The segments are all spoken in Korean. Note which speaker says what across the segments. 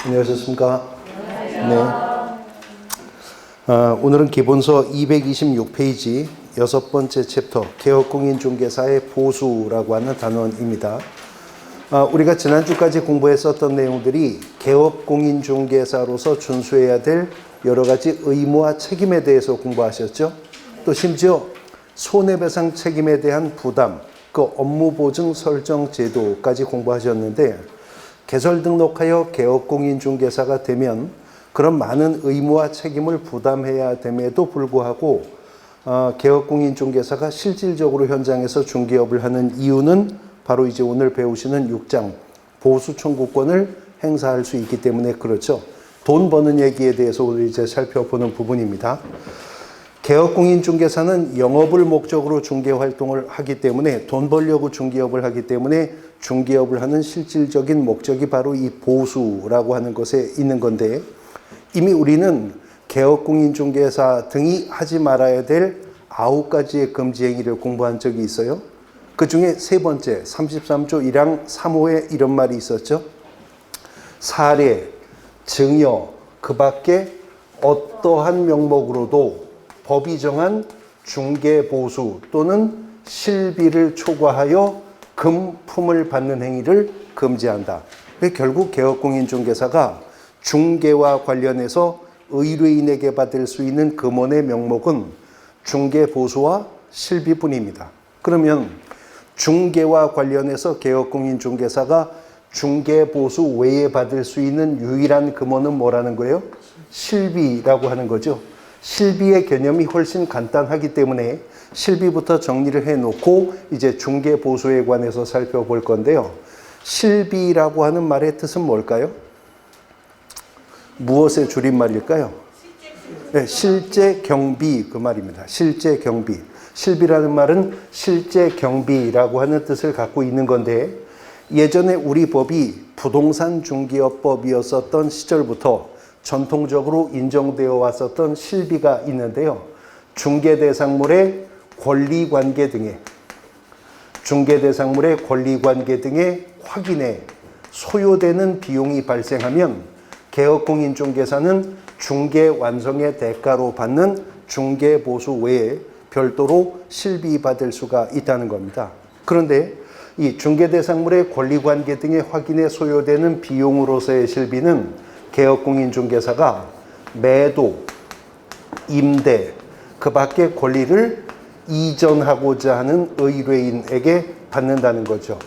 Speaker 1: 안녕하셨습니까? 네. 오늘은 기본서 226페이지 6번째 챕터 개업공인중개사의 보수라고 하는 단원입니다. 우리가 지난주까지 공부했었던 내용들이 개업공인중개사로서 준수해야 될 여러 가지 의무와 책임에 대해서 공부하셨죠. 또 심지어 손해배상 책임에 대한 부담, 그 업무보증 설정 제도까지 공부하셨는데, 개설 등록하여 개업공인중개사가 되면 그런 많은 의무와 책임을 부담해야 됨에도 불구하고 개업공인중개사가 실질적으로 현장에서 중개업을 하는 이유는 바로 이제 오늘 배우시는 6장 보수 청구권을 행사할 수 있기 때문에 그렇죠. 돈 버는 얘기에 대해서 오늘 이제 살펴보는 부분입니다. 개업공인중개사는 영업을 목적으로 중개활동을 하기 때문에, 돈 벌려고 중개업을 하기 때문에 중개업을 하는 실질적인 목적이 바로 이 보수라고 하는 것에 있는 건데, 이미 우리는 개업공인중개사 등이 하지 말아야 될 9가지의 금지 행위를 공부한 적이 있어요. 그 중에 세 번째 33조 1항 3호에 이런 말이 있었죠. 사례, 증여, 그 밖에 어떠한 명목으로도 법이 정한 중개보수 또는 실비를 초과하여 금품을 받는 행위를 금지한다. 결국 개업공인중개사가 중개와 관련해서 의뢰인에게 받을 수 있는 금원의 명목은 중개보수와 실비뿐입니다. 그러면 중개와 관련해서 개업공인중개사가 중개보수 외에 받을 수 있는 유일한 금원은 뭐라는 거예요? 실비라고 하는 거죠. 실비의 개념이 훨씬 간단하기 때문에 실비부터 정리를 해놓고 이제 중개보수에 관해서 살펴볼 건데요. 실비라고 하는 말의 뜻은 뭘까요? 무엇의 줄임말일까요? 네, 실제 경비, 그 말입니다. 실제 경비. 실비라는 말은 실제 경비라고 하는 뜻을 갖고 있는 건데, 예전에 우리 법이 부동산 중개업법이었었던 시절부터 전통적으로 인정되어 왔었던 실비가 있는데요. 중개대상물의 권리관계 등의 확인에 소요되는 비용이 발생하면 개업공인중개사는 중개 완성의 대가로 받는 중개보수 외에 별도로 실비받을 수가 있다는 겁니다. 그런데 이 중개대상물의 권리관계 등의 확인에 소요되는 비용으로서의 실비는 개업공인중개사가 매도, 임대, 그 밖의 권리를 이전하고자 하는 의뢰인에게 받는다는 거죠.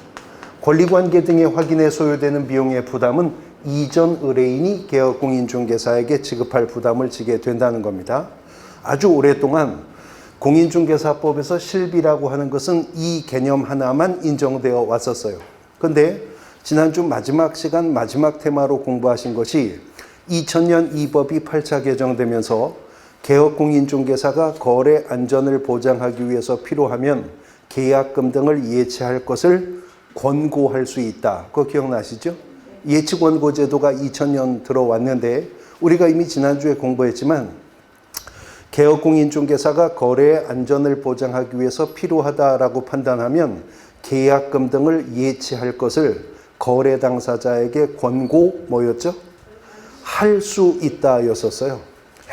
Speaker 1: 권리관계 등의 확인에 소요되는 비용의 부담은 이전 의뢰인이 개업공인중개사에게 지급할 부담을 지게 된다는 겁니다. 아주 오랫동안 공인중개사법에서 실비라고 하는 것은 이 개념 하나만 인정되어 왔었어요. 그런데 지난주 마지막 시간 마지막 테마로 공부하신 것이 2000년 이 법이 8차 개정되면서 개업공인중개사가 거래 안전을 보장하기 위해서 필요하면 계약금 등을 예치할 것을 권고할 수 있다. 그거 기억나시죠? 예치권고 제도가 2000년 들어왔는데, 우리가 이미 지난주에 공부했지만 개업공인중개사가 거래의 안전을 보장하기 위해서 필요하다라고 판단하면 계약금 등을 예치할 것을 거래 당사자에게 뭐였죠? 할 수 있다 였었어요.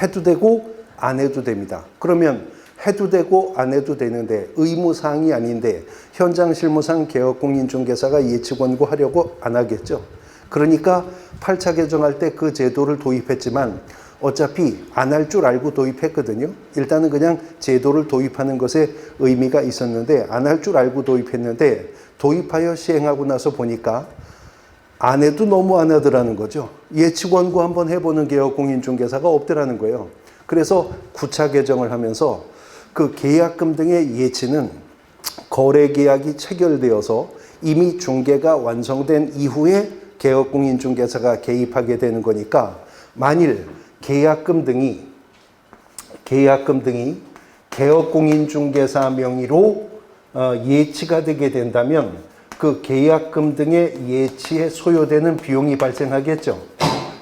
Speaker 1: 해도 되고 안 해도 됩니다. 그러면 해도 되고 안 해도 되는데 의무사항이 아닌데 현장 실무상 개업공인중개사가 예치 권고하려고 안 하겠죠. 그러니까 8차 개정할 때 그 제도를 도입했지만 어차피 안 할 줄 알고 도입했거든요. 일단은 그냥 제도를 도입하는 것에 의미가 있었는데, 안 할 줄 알고 도입했는데 도입하여 시행하고 나서 보니까 안 해도 너무 안 하더라는 거죠. 예치 권고 한번 해보는 개업공인중개사가 없더라는 거예요. 그래서 9차 개정을 하면서 그 계약금 등의 예치는 거래계약이 체결되어서 이미 중개가 완성된 이후에 개업공인중개사가 개입하게 되는 거니까, 만일 계약금 등이 개업공인중개사 명의로 예치가 되게 된다면 그 계약금 등의 예치에 소요되는 비용이 발생하겠죠.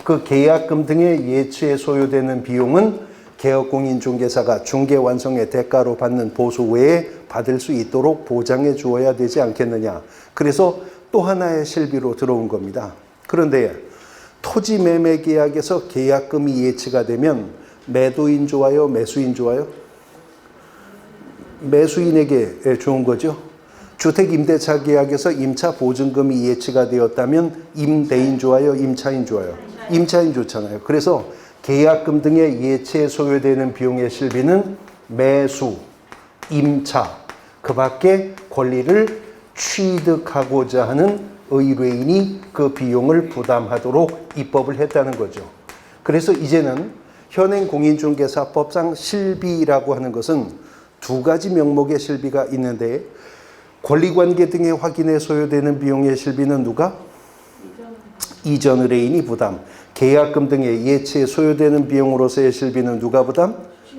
Speaker 1: 그 계약금 등의 예치에 소요되는 비용은 개업공인중개사가 중개 완성의 대가로 받는 보수 외에 받을 수 있도록 보장해 주어야 되지 않겠느냐. 그래서 또 하나의 실비로 들어온 겁니다. 그런데 토지 매매 계약에서 계약금이 예치가 되면 매도인 좋아요, 매수인 좋아요? 매수인에게 좋은 거죠. 주택 임대차 계약에서 임차 보증금이 예치가 되었다면 임대인 좋아요, 임차인 좋아요? 임차인 좋잖아요. 그래서 계약금 등의 예치에 소요되는 비용의 실비는 매수, 임차, 그 밖에 권리를 취득하고자 하는 의뢰인이 그 비용을 부담하도록 입법을 했다는 거죠. 그래서 이제는 현행 공인중개사법상 실비라고 하는 것은 두 가지 명목의 실비가 있는데, 권리관계 등의 확인에 소요되는 비용의 실비는 누가? 이전 의뢰인이 부담. 계약금 등의 예치에 소요되는 비용으로서의 실비는 누가 부담?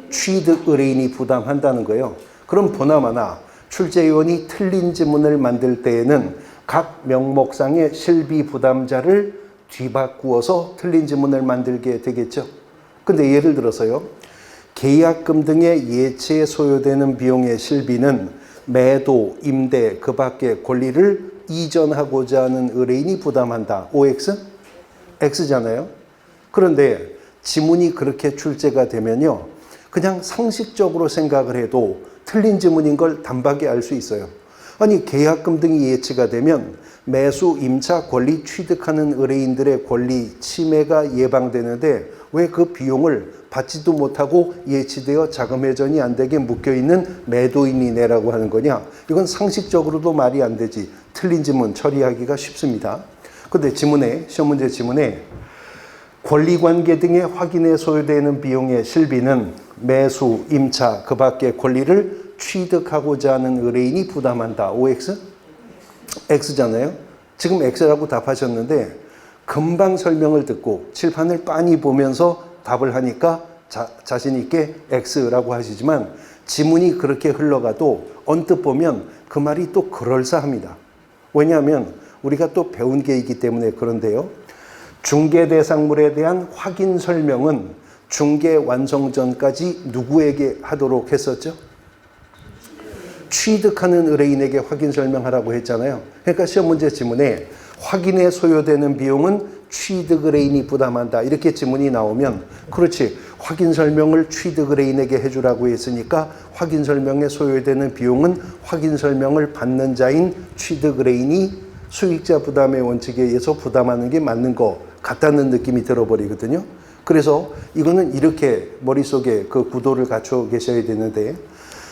Speaker 1: 취득 의뢰인이 부담한다는 거예요. 그럼 보나마나 출제위원이 틀린 지문을 만들 때에는 각 명목상의 실비 부담자를 뒤바꾸어서 틀린 지문을 만들게 되겠죠. 근데 예를 들어서요, 계약금 등의 예치에 소요되는 비용의 실비는 매도, 임대, 그 밖의 권리를 이전하고자 하는 의뢰인이 부담한다. OX? X잖아요. 그런데 지문이 그렇게 출제가 되면요, 그냥 상식적으로 생각을 해도 틀린 지문인 걸 단박에 알 수 있어요. 아니, 계약금 등이 예치가 되면 매수, 임차, 권리 취득하는 의뢰인들의 권리 침해가 예방되는데 왜 그 비용을 받지도 못하고 예치되어 자금 회전이 안 되게 묶여있는 매도인이 내라고 하는 거냐? 이건 상식적으로도 말이 안 되지. 틀린 지문 처리하기가 쉽습니다. 근데 지문에, 시험 문제 지문에 권리관계 등의 확인에 소요되는 비용의 실비는 매수, 임차, 그 밖의 권리를 취득하고자 하는 의뢰인이 부담한다. OX? X잖아요. 지금 X라고 답하셨는데 금방 설명을 듣고 칠판을 빤히 보면서 답을 하니까 자신 있게 X라고 하시지만 지문이 그렇게 흘러가도 언뜻 보면 그 말이 또 그럴싸합니다. 왜냐하면 우리가 또 배운 게 있기 때문에 그런데요. 중개 대상물에 대한 확인 설명은 중개 완성 전까지 누구에게 하도록 했었죠? 취득하는 의뢰인에게 확인 설명하라고 했잖아요. 그러니까 시험 문제 지문에 확인에 소요되는 비용은 취득 의뢰인이 부담한다. 이렇게 지문이 나오면 그렇지. 확인 설명을 취득 의뢰인에게 해주라고 했으니까 확인 설명에 소요되는 비용은 확인 설명을 받는 자인 취득 의뢰인이 수익자 부담의 원칙에 의해서 부담하는 게 맞는 것 같다는 느낌이 들어버리거든요. 그래서 이거는 이렇게 머릿속에 그 구도를 갖추어 계셔야 되는데,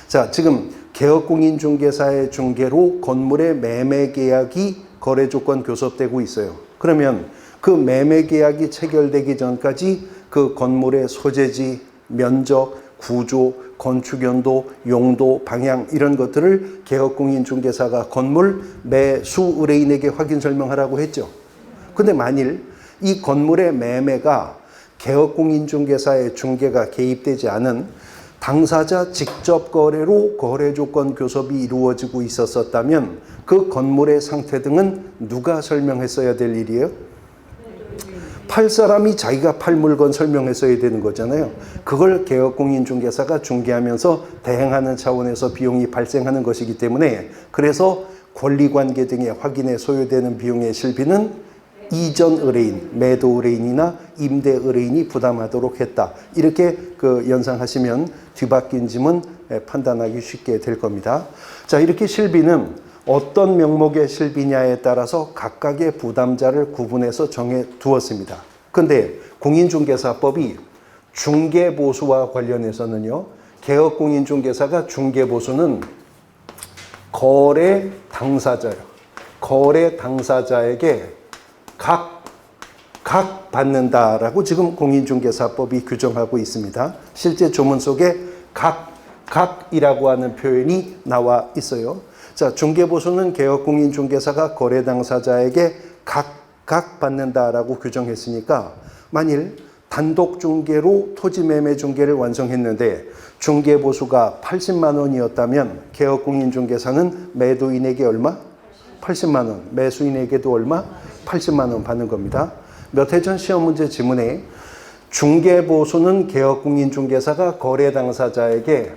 Speaker 1: 자, 지금 개업공인중개사의 중개로 건물의 매매 계약이 거래조건 교섭되고 있어요. 그러면 그 매매 계약이 체결되기 전까지 그 건물의 소재지, 면적, 구조, 건축 연도, 용도, 방향 이런 것들을 개업공인중개사가 건물 매수 의뢰인에게 확인 설명하라고 했죠. 근데 만일 이 건물의 매매가 개업공인중개사의 중개가 개입되지 않은 당사자 직접 거래로 거래조건 교섭이 이루어지고 있었다면 그 건물의 상태 등은 누가 설명했어야 될 일이에요? 팔 사람이 자기가 팔 물건 설명했어야 되는 거잖아요. 그걸 개업공인중개사가 중개하면서 대행하는 차원에서 비용이 발생하는 것이기 때문에, 그래서 권리관계 등의 확인에 소요되는 비용의 실비는 이전 의뢰인, 매도 의뢰인이나 임대 의뢰인이 부담하도록 했다. 이렇게 연상하시면 뒤바뀐 지문 판단하기 쉽게 될 겁니다. 자, 이렇게 실비는 어떤 명목의 실비냐에 따라서 각각의 부담자를 구분해서 정해 두었습니다. 근데 공인중개사법이 중개보수와 관련해서는요, 개업공인중개사가 중개보수는 거래 당사자요. 거래 당사자에게 각 받는다라고 지금 공인중개사법이 규정하고 있습니다. 실제 조문 속에 각이라고 하는 표현이 나와 있어요. 자, 중개보수는 개업공인중개사가 거래 당사자에게 각 받는다라고 규정했으니까, 만일 단독 중개로 토지 매매 중개를 완성했는데 중개보수가 80만 원이었다면 개업공인중개사는 매도인에게 얼마? 80만 원. 매수인에게도 얼마? 80만 원 받는 겁니다. 몇 해 전 시험 문제 지문에 중개보수는 개업공인중개사가 거래 당사자에게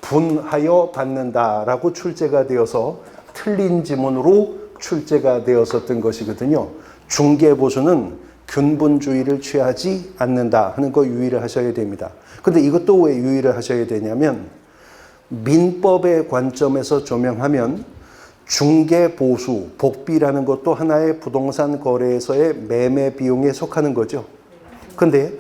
Speaker 1: 분하여 받는다라고 출제가 되어서 틀린 지문으로 출제가 되었었던 것이거든요. 중개보수는 균분주의를 취하지 않는다 하는 거 유의를 하셔야 됩니다. 근데 이것도 왜 유의를 하셔야 되냐면 민법의 관점에서 조명하면 중개보수, 복비라는 것도 하나의 부동산 거래에서의 매매 비용에 속하는 거죠. 근데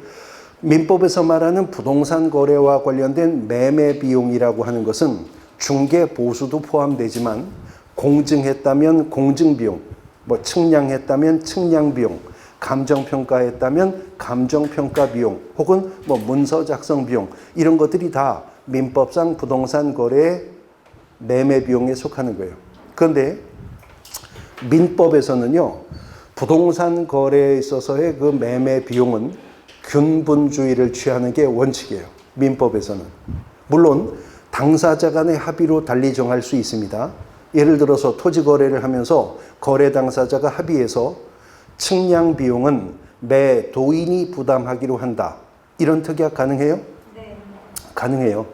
Speaker 1: 민법에서 말하는 부동산 거래와 관련된 매매 비용이라고 하는 것은 중개보수도 포함되지만 공증했다면 공증비용, 측량했다면 측량비용, 감정평가했다면 감정평가 비용, 혹은 문서 작성 비용, 이런 것들이 다 민법상 부동산 거래의 매매 비용에 속하는 거예요. 그런데 민법에서는요, 부동산 거래에 있어서의 그 매매 비용은 균분주의를 취하는 게 원칙이에요. 민법에서는. 물론 당사자 간의 합의로 달리 정할 수 있습니다. 예를 들어서 토지 거래를 하면서 거래 당사자가 합의해서 측량 비용은 매 도인이 부담하기로 한다. 이런 특약 가능해요? 네. 가능해요.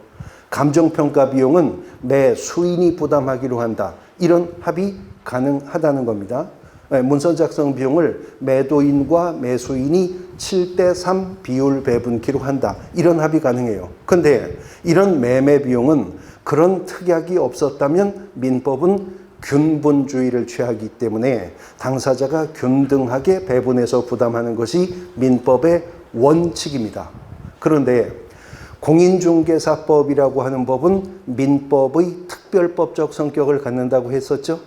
Speaker 1: 감정평가 비용은 매 수인이 부담하기로 한다. 이런 합의 가능하다는 겁니다. 문서 작성 비용을 매도인과 매수인이 7대3 비율 배분키로 한다. 이런 합의 가능해요. 근데 이런 매매 비용은 그런 특약이 없었다면 민법은 균분주의를 취하기 때문에 당사자가 균등하게 배분해서 부담하는 것이 민법의 원칙입니다. 그런데 공인중개사법이라고 하는 법은 민법의 특별법적 성격을 갖는다고 했었죠.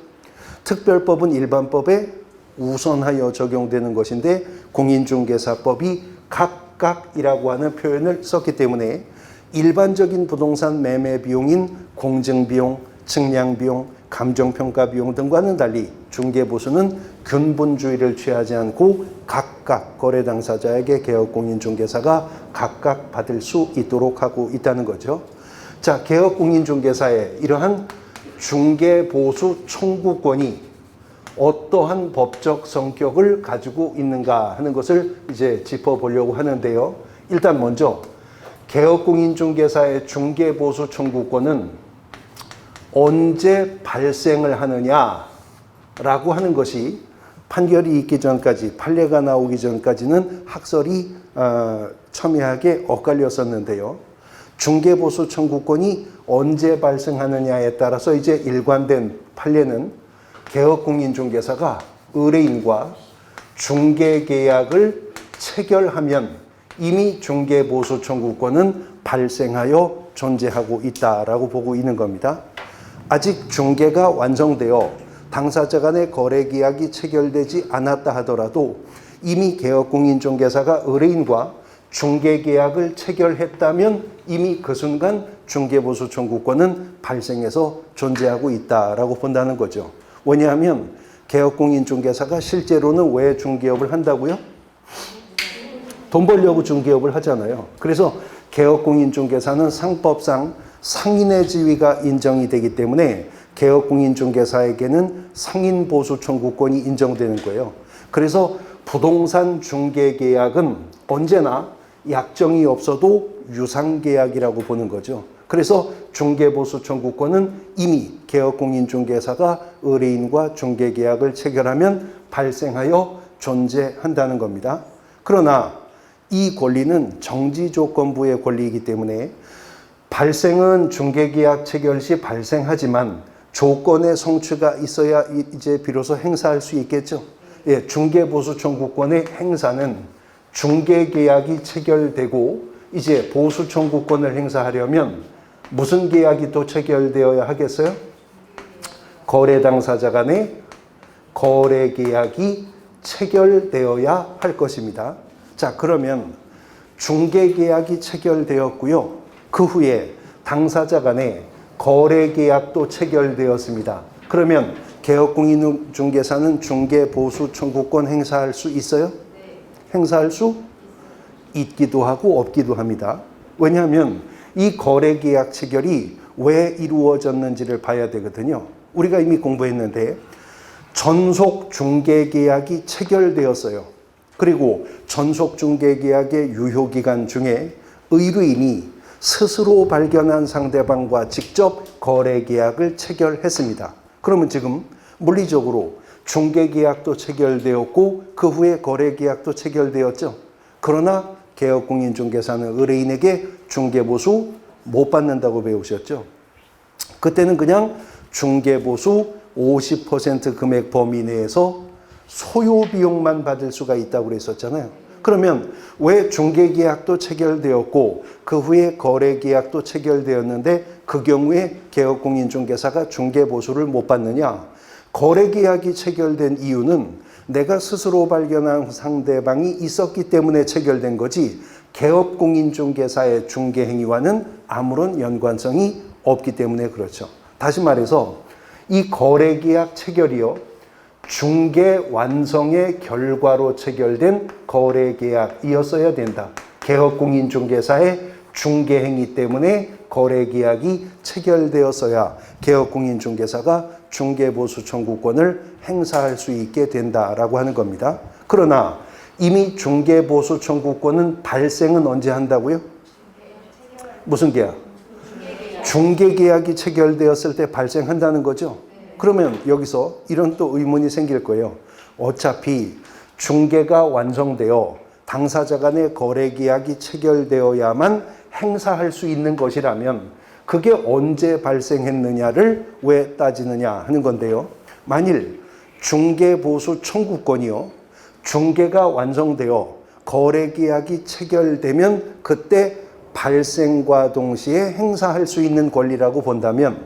Speaker 1: 특별법은 일반법에 우선하여 적용되는 것인데 공인중개사법이 각각이라고 하는 표현을 썼기 때문에 일반적인 부동산 매매 비용인 공증비용, 측량비용, 감정평가 비용 등과는 달리 중개보수는 균분주의를 취하지 않고 각각 거래 당사자에게 개업공인중개사가 각각 받을 수 있도록 하고 있다는 거죠. 자, 개업공인중개사의 이러한 중개보수 청구권이 어떠한 법적 성격을 가지고 있는가 하는 것을 이제 짚어보려고 하는데요. 일단 먼저 개업공인중개사의 중개보수 청구권은 언제 발생을 하느냐라고 하는 것이 판결이 있기 전까지, 판례가 나오기 전까지는 학설이 첨예하게 엇갈렸었는데요. 중개보수 청구권이 언제 발생하느냐에 따라서 이제 일관된 판례는 개업공인중개사가 의뢰인과 중개계약을 체결하면 이미 중개보수 청구권은 발생하여 존재하고 있다라고 보고 있는 겁니다. 아직 중개가 완성되어 당사자 간의 거래 계약이 체결되지 않았다 하더라도 이미 개업공인중개사가 의뢰인과 중개계약을 체결했다면 이미 그 순간 중개보수 청구권은 발생해서 존재하고 있다라고 본다는 거죠. 왜냐하면 개업공인중개사가 실제로는 왜 중개업을 한다고요? 돈 벌려고 중개업을 하잖아요. 그래서 개업공인중개사는 상법상 상인의 지위가 인정이 되기 때문에 개업공인중개사에게는 상인보수 청구권이 인정되는 거예요. 그래서 부동산 중개계약은 언제나 약정이 없어도 유상계약이라고 보는 거죠. 그래서 중개보수 청구권은 이미 개업공인중개사가 의뢰인과 중개계약을 체결하면 발생하여 존재한다는 겁니다. 그러나 이 권리는 정지조건부의 권리이기 때문에 발생은 중개계약 체결 시 발생하지만 조건의 성취가 있어야 이제 비로소 행사할 수 있겠죠. 예, 중개보수 청구권의 행사는 중개계약이 체결되고 이제 보수 청구권을 행사하려면 무슨 계약이 또 체결되어야 하겠어요? 거래 당사자 간의 거래 계약이 체결되어야 할 것입니다. 자, 그러면 중개계약이 체결되었고요. 그 후에 당사자 간의 거래 계약도 체결되었습니다. 그러면 개업공인중개사는 중개보수 청구권 행사할 수 있어요? 네. 행사할 수 있기도 하고 없기도 합니다. 왜냐하면 이 거래 계약 체결이 왜 이루어졌는지를 봐야 되거든요. 우리가 이미 공부했는데 전속 중개계약이 체결되었어요. 그리고 전속 중개계약의 유효기간 중에 의뢰인이 스스로 발견한 상대방과 직접 거래계약을 체결했습니다. 그러면 지금 물리적으로 중개계약도 체결되었고 그 후에 거래계약도 체결되었죠. 그러나 개업공인중개사는 의뢰인에게 중개보수 못 받는다고 배우셨죠. 그때는 그냥 중개보수 50% 금액 범위 내에서 소요비용만 받을 수가 있다고 그랬었잖아요. 그러면 왜 중개계약도 체결되었고 그 후에 거래계약도 체결되었는데 그 경우에 개업공인중개사가 중개보수를 못 받느냐? 거래계약이 체결된 이유는 내가 스스로 발견한 상대방이 있었기 때문에 체결된 거지 개업공인중개사의 중개행위와는 아무런 연관성이 없기 때문에 그렇죠. 다시 말해서 이 거래계약 체결이요, 중개 완성의 결과로 체결된 거래계약이었어야 된다. 개업공인중개사의 중개행위 때문에 거래계약이 체결되었어야 개업공인중개사가 중개보수 청구권을 행사할 수 있게 된다라고 하는 겁니다. 그러나 이미 중개보수 청구권은 발생은 언제 한다고요? 무슨 계약? 중개계약이 체결되었을 때 발생한다는 거죠. 그러면 여기서 이런 또 의문이 생길 거예요. 어차피 중개가 완성되어 당사자 간의 거래계약이 체결되어야만 행사할 수 있는 것이라면 그게 언제 발생했느냐를 왜 따지느냐 하는 건데요. 만일 중개보수 청구권이요, 중개가 완성되어 거래계약이 체결되면 그때 발생과 동시에 행사할 수 있는 권리라고 본다면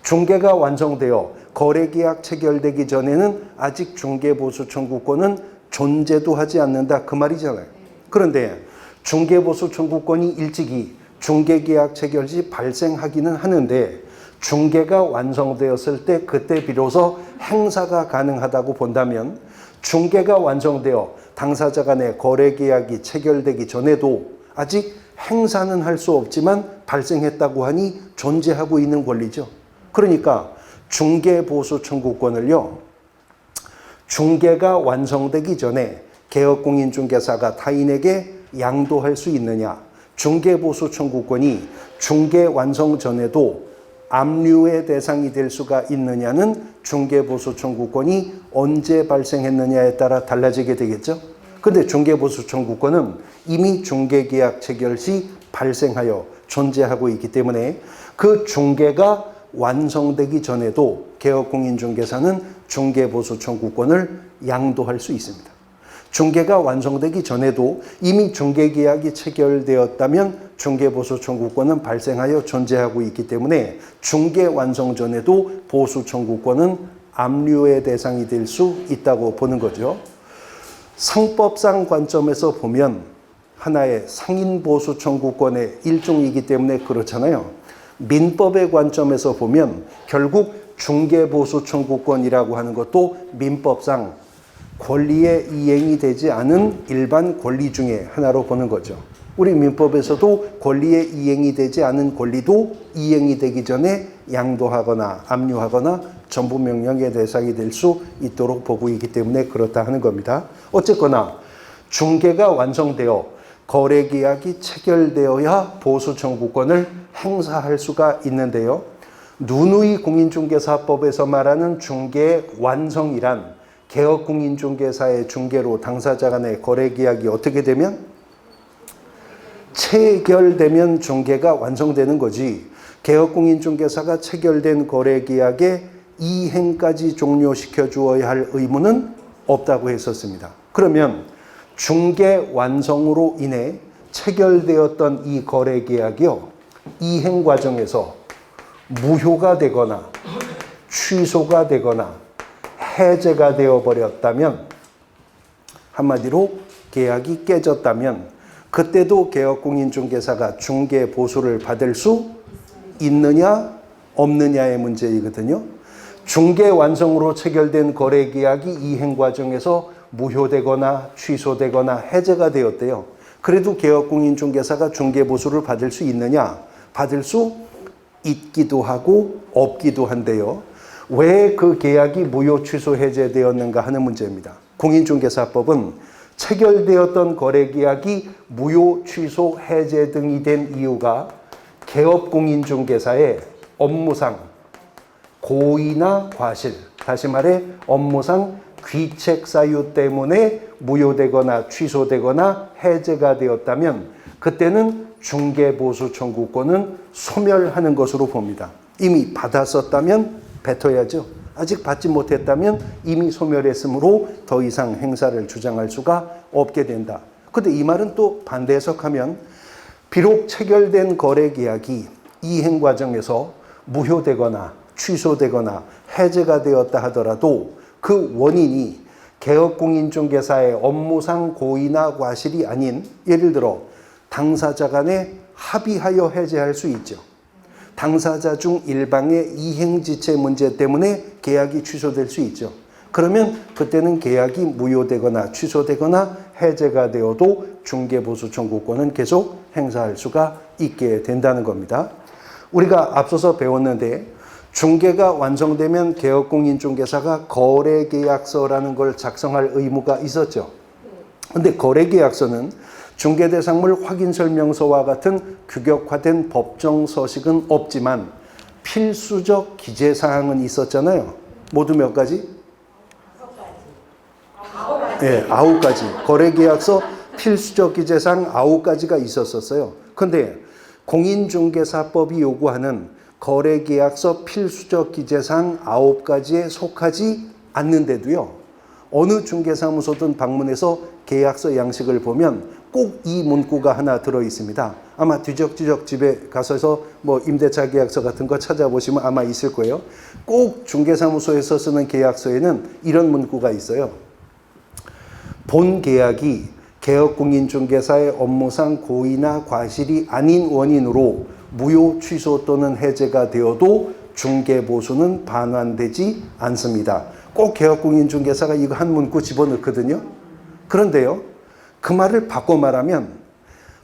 Speaker 1: 중개가 완성되어 거래계약 체결되기 전에는 아직 중개보수 청구권은 존재도 하지 않는다 그 말이잖아요. 그런데 중개보수 청구권이 일찍이 중개계약 체결 시 발생하기는 하는데 중개가 완성되었을 때 그때 비로소 행사가 가능하다고 본다면 중개가 완성되어 당사자 간의 거래계약이 체결되기 전에도 아직 행사는 할 수 없지만 발생했다고 하니 존재하고 있는 권리죠. 그러니까 중개보수 청구권을요, 중개가 완성되기 전에 개업공인중개사가 타인에게 양도할 수 있느냐, 중개보수 청구권이 중개 완성 전에도 압류의 대상이 될 수가 있느냐는 중개보수 청구권이 언제 발생했느냐에 따라 달라지게 되겠죠. 근데 중개보수 청구권은 이미 중개계약 체결 시 발생하여 존재하고 있기 때문에 그 중개가 완성되기 전에도 개업공인중개사는 중개보수 청구권을 양도할 수 있습니다. 중개가 완성되기 전에도 이미 중개계약이 체결되었다면 중개보수 청구권은 발생하여 존재하고 있기 때문에 중개 완성 전에도 보수 청구권은 압류의 대상이 될 수 있다고 보는 거죠. 상법상 관점에서 보면 하나의 상인보수 청구권의 일종이기 때문에 그렇잖아요. 민법의 관점에서 보면 결국 중개보수 청구권이라고 하는 것도 민법상 권리의 이행이 되지 않은 일반 권리 중에 하나로 보는 거죠. 우리 민법에서도 권리의 이행이 되지 않은 권리도 이행이 되기 전에 양도하거나 압류하거나 전부 명령의 대상이 될 수 있도록 보고 있기 때문에 그렇다 하는 겁니다. 어쨌거나 중개가 완성되어 거래계약이 체결되어야 보수 청구권을 행사할 수가 있는데요. 누누이 공인중개사법에서 말하는 중개의 완성이란 개업공인중개사의 중개로 당사자 간의 거래계약이 어떻게 되면? 체결되면 중개가 완성되는 거지 개업공인중개사가 체결된 거래계약의 이행까지 종료시켜 주어야 할 의무는 없다고 했었습니다. 그러면 중개 완성으로 인해 체결되었던 이 거래계약이요, 이행 과정에서 무효가 되거나 취소가 되거나 해제가 되어버렸다면, 한마디로 계약이 깨졌다면 그때도 개업공인중개사가 중개 보수를 받을 수 있느냐 없느냐의 문제이거든요. 중개 완성으로 체결된 거래계약이 이행 과정에서 무효되거나 취소되거나 해제가 되었대요. 그래도 개업공인중개사가 중개 보수를 받을 수 있느냐? 받을 수 있기도 하고 없기도 한데요. 왜 그 계약이 무효 취소 해제되었는가 하는 문제입니다. 공인중개사법은 체결되었던 거래계약이 무효 취소 해제 등이 된 이유가 개업공인중개사의 업무상 고의나 과실, 다시 말해 업무상 귀책 사유 때문에 무효되거나 취소되거나 해제가 되었다면 그때는 중개보수 청구권은 소멸하는 것으로 봅니다. 이미 받았었다면 뱉어야죠. 아직 받지 못했다면 이미 소멸했으므로 더 이상 행사를 주장할 수가 없게 된다. 근데 이 말은 또 반대 해석하면 비록 체결된 거래계약이 이행 과정에서 무효되거나 취소되거나 해제가 되었다 하더라도 그 원인이 개업공인중개사의 업무상 고의나 과실이 아닌, 예를 들어 당사자 간에 합의하여 해제할 수 있죠. 당사자 중 일방의 이행지체 문제 때문에 계약이 취소될 수 있죠. 그러면 그때는 계약이 무효되거나 취소되거나 해제가 되어도 중개보수 청구권은 계속 행사할 수가 있게 된다는 겁니다. 우리가 앞서서 배웠는데 중개가 완성되면 개업공인중개사가 거래계약서라는 걸 작성할 의무가 있었죠. 근데 거래계약서는 중개대상물 확인설명서와 같은 규격화된 법정 서식은 없지만 필수적 기재사항은 있었잖아요. 모두 몇 가지? 9가지. 네, 9가지. 거래계약서 필수적 기재사항 9가지가 있었어요. 근데 공인중개사법이 요구하는 거래계약서 필수적 기재사항 9가지에 속하지 않는데도요, 어느 중개사무소든 방문해서 계약서 양식을 보면 꼭 이 문구가 하나 들어 있습니다. 아마 뒤적뒤적 집에 가셔서 뭐 임대차 계약서 같은 거 찾아보시면 아마 있을 거예요. 꼭 중개사무소에서 쓰는 계약서에는 이런 문구가 있어요. 본 계약이 개업공인중개사의 업무상 고의나 과실이 아닌 원인으로 무효 취소 또는 해제가 되어도 중개보수는 반환되지 않습니다. 꼭 개업공인중개사가 이거 한 문구 집어넣거든요. 그런데요, 그 말을 바꿔 말하면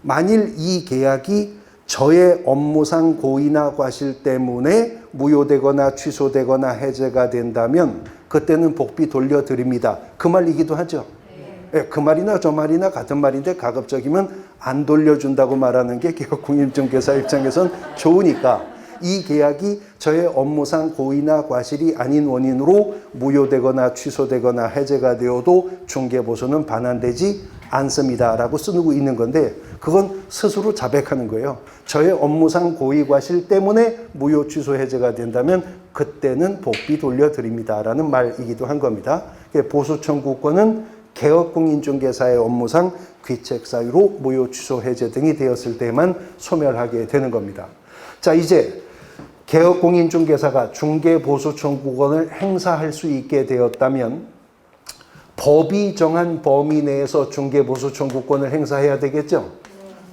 Speaker 1: 만일 이 계약이 저의 업무상 고의나 과실 때문에 무효되거나 취소되거나 해제가 된다면 그때는 복비 돌려드립니다. 그 말이기도 하죠. 네, 그 말이나 저 말이나 같은 말인데 가급적이면 안 돌려준다고 말하는 게 개업공인중개사 입장에선 좋으니까 이 계약이 저의 업무상 고의나 과실이 아닌 원인으로 무효되거나 취소되거나 해제가 되어도 중개보수는 반환되지 않습니다 라고 쓰고 있는 건데, 그건 스스로 자백하는 거예요. 저의 업무상 고의 과실 때문에 무효 취소 해제가 된다면 그때는 복비 돌려드립니다 라는 말이기도 한 겁니다. 보수 청구권은 개업공인중개사의 업무상 귀책 사유로 무효 취소 해제 등이 되었을 때만 소멸하게 되는 겁니다. 자, 이제 개업공인중개사가 중개보수 청구권을 행사할 수 있게 되었다면 법이 정한 범위 내에서 중개보수 청구권을 행사해야 되겠죠.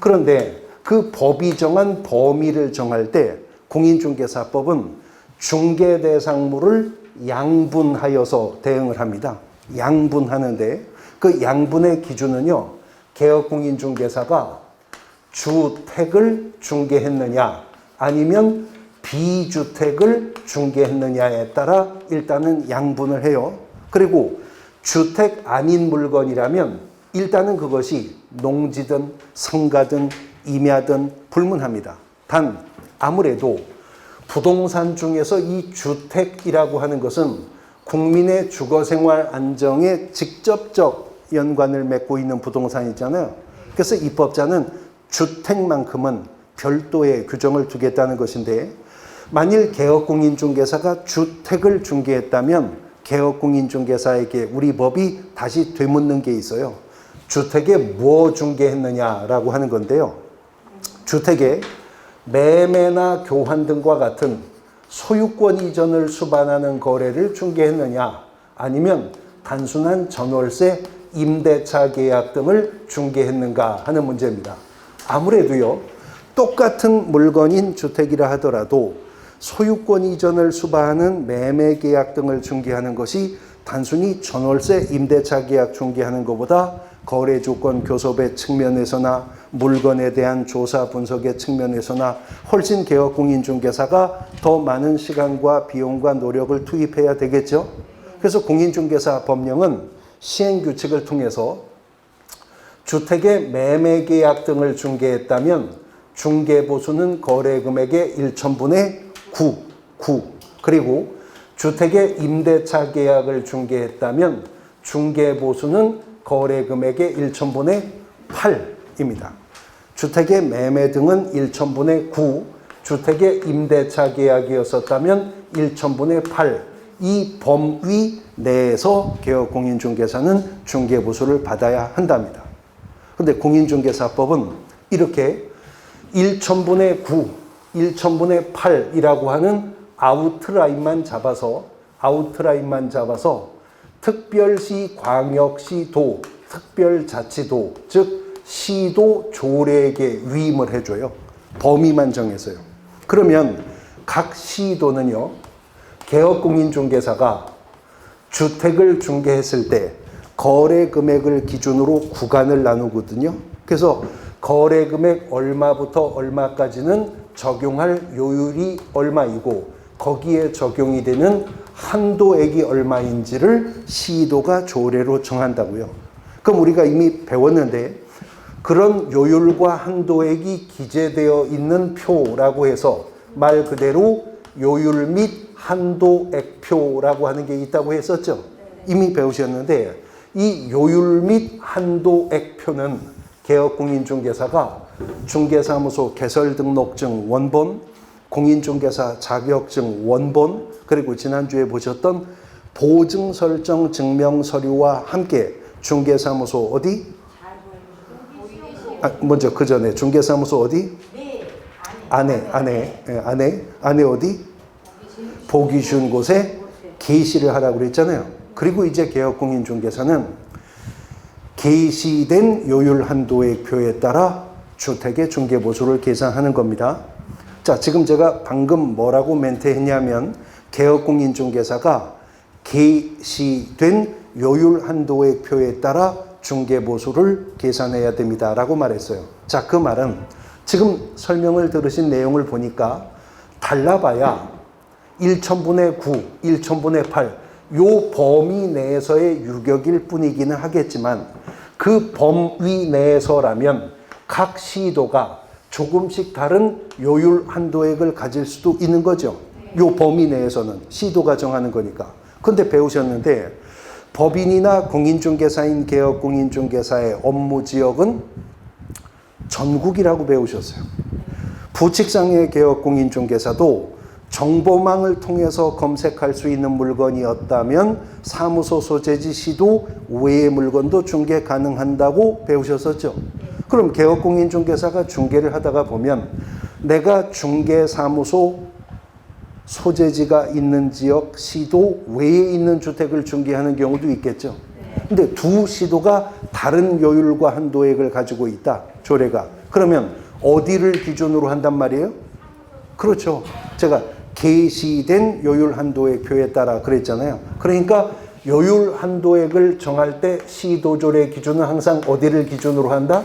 Speaker 1: 그런데 그 법이 정한 범위를 정할 때 공인중개사법은 중개대상물을 양분하여서 대응을 합니다. 양분하는데 그 양분의 기준은요, 개업공인중개사가 주택을 중개했느냐 아니면 비주택을 중개했느냐에 따라 일단은 양분을 해요. 그리고 주택 아닌 물건이라면 일단은 그것이 농지든 상가든 임야든 불문합니다. 단 아무래도 부동산 중에서 이 주택이라고 하는 것은 국민의 주거생활 안정에 직접적 연관을 맺고 있는 부동산이잖아요. 그래서 입법자는 주택만큼은 별도의 규정을 두겠다는 것인데, 만일 개업공인중개사가 주택을 중개했다면 개업공인중개사에게 우리 법이 다시 되묻는 게 있어요. 주택에 뭐 중개했느냐라고 하는 건데요. 주택에 매매나 교환 등과 같은 소유권 이전을 수반하는 거래를 중개했느냐 아니면 단순한 전월세, 임대차 계약 등을 중개했는가 하는 문제입니다. 아무래도요, 똑같은 물건인 주택이라 하더라도 소유권 이전을 수반하는 매매 계약 등을 중개하는 것이 단순히 전월세, 임대차 계약 중개하는 것보다 거래 조건 교섭의 측면에서나 물건에 대한 조사 분석의 측면에서나 훨씬 개업공인중개사가 더 많은 시간과 비용과 노력을 투입해야 되겠죠. 그래서 공인중개사 법령은 시행규칙을 통해서 주택의 매매 계약 등을 중개했다면 중개보수는 거래금액의 1,000분의 9, 그리고 주택의 임대차 계약을 중개했다면 중개보수는 거래 금액의 1천분의 8입니다. 주택의 매매 등은 1천분의 9, 주택의 임대차 계약이었었다면 1천분의 8. 이 범위 내에서 개업공인중개사는 중개보수를 받아야 한답니다. 근데 공인중개사법은 이렇게 1천분의 9, 1천분의 8이라고 하는 아웃라인만 잡아서 특별시, 광역시, 도, 특별자치도, 즉 시도 조례에게 위임을 해줘요. 범위만 정해서요. 그러면 각 시도는요, 개업공인중개사가 주택을 중개했을 때 거래 금액을 기준으로 구간을 나누거든요. 그래서 거래 금액 얼마부터 얼마까지는 적용할 요율이 얼마이고 거기에 적용이 되는 한도액이 얼마인지를 시도가 조례로 정한다고요. 그럼 우리가 이미 배웠는데 그런 요율과 한도액이 기재되어 있는 표라고 해서 말 그대로 요율 및 한도액표라고 하는 게 있다고 했었죠. 이미 배우셨는데 이 요율 및 한도액표는 개업공인중개사가 중개사무소 개설등록증 원본, 공인중개사 자격증 원본, 그리고 지난주에 보셨던 보증설정 증명서류와 함께 중개사무소 어디? 먼저 그 전에 중개사무소 어디? 안에 어디? 보기 쉬운 곳에 게시를 하라고 그랬잖아요. 그리고 이제 개업공인중개사는 게시된 요율 한도액표에 따라 주택의 중개보수를 계산하는 겁니다. 자, 지금 제가 방금 뭐라고 멘트했냐면 개업공인중개사가 게시된 요율 한도액표에 따라 중개보수를 계산해야 됩니다 라고 말했어요. 자, 그 말은 지금 설명을 들으신 내용을 보니까 달라봐야 1천분의 9, 1천분의 8, 요 범위 내에서의 유격일 뿐이기는 하겠지만 그 범위 내에서라면 각 시도가 조금씩 다른 요율 한도액을 가질 수도 있는 거죠. 요 범위 내에서는 시도가 정하는 거니까. 근데 배우셨는데 법인이나 공인중개사인 개업공인중개사의 업무 지역은 전국이라고 배우셨어요. 부칙상의 개업공인중개사도 정보망을 통해서 검색할 수 있는 물건이었다면 사무소 소재지 시도 외의 물건도 중개 가능한다고 배우셨었죠. 그럼 개업공인중개사가 중개를 하다가 보면 내가 중개사무소 소재지가 있는 지역 시도 외에 있는 주택을 중개하는 경우도 있겠죠. 근데 두 시도가 다른 요율과 한도액을 가지고 있다, 조례가. 그러면 어디를 기준으로 한단 말이에요? 그렇죠. 제가 게시된 요율 한도액표에 따라 그랬잖아요. 그러니까 요율 한도액을 정할 때 시도조례 기준은 항상 어디를 기준으로 한다?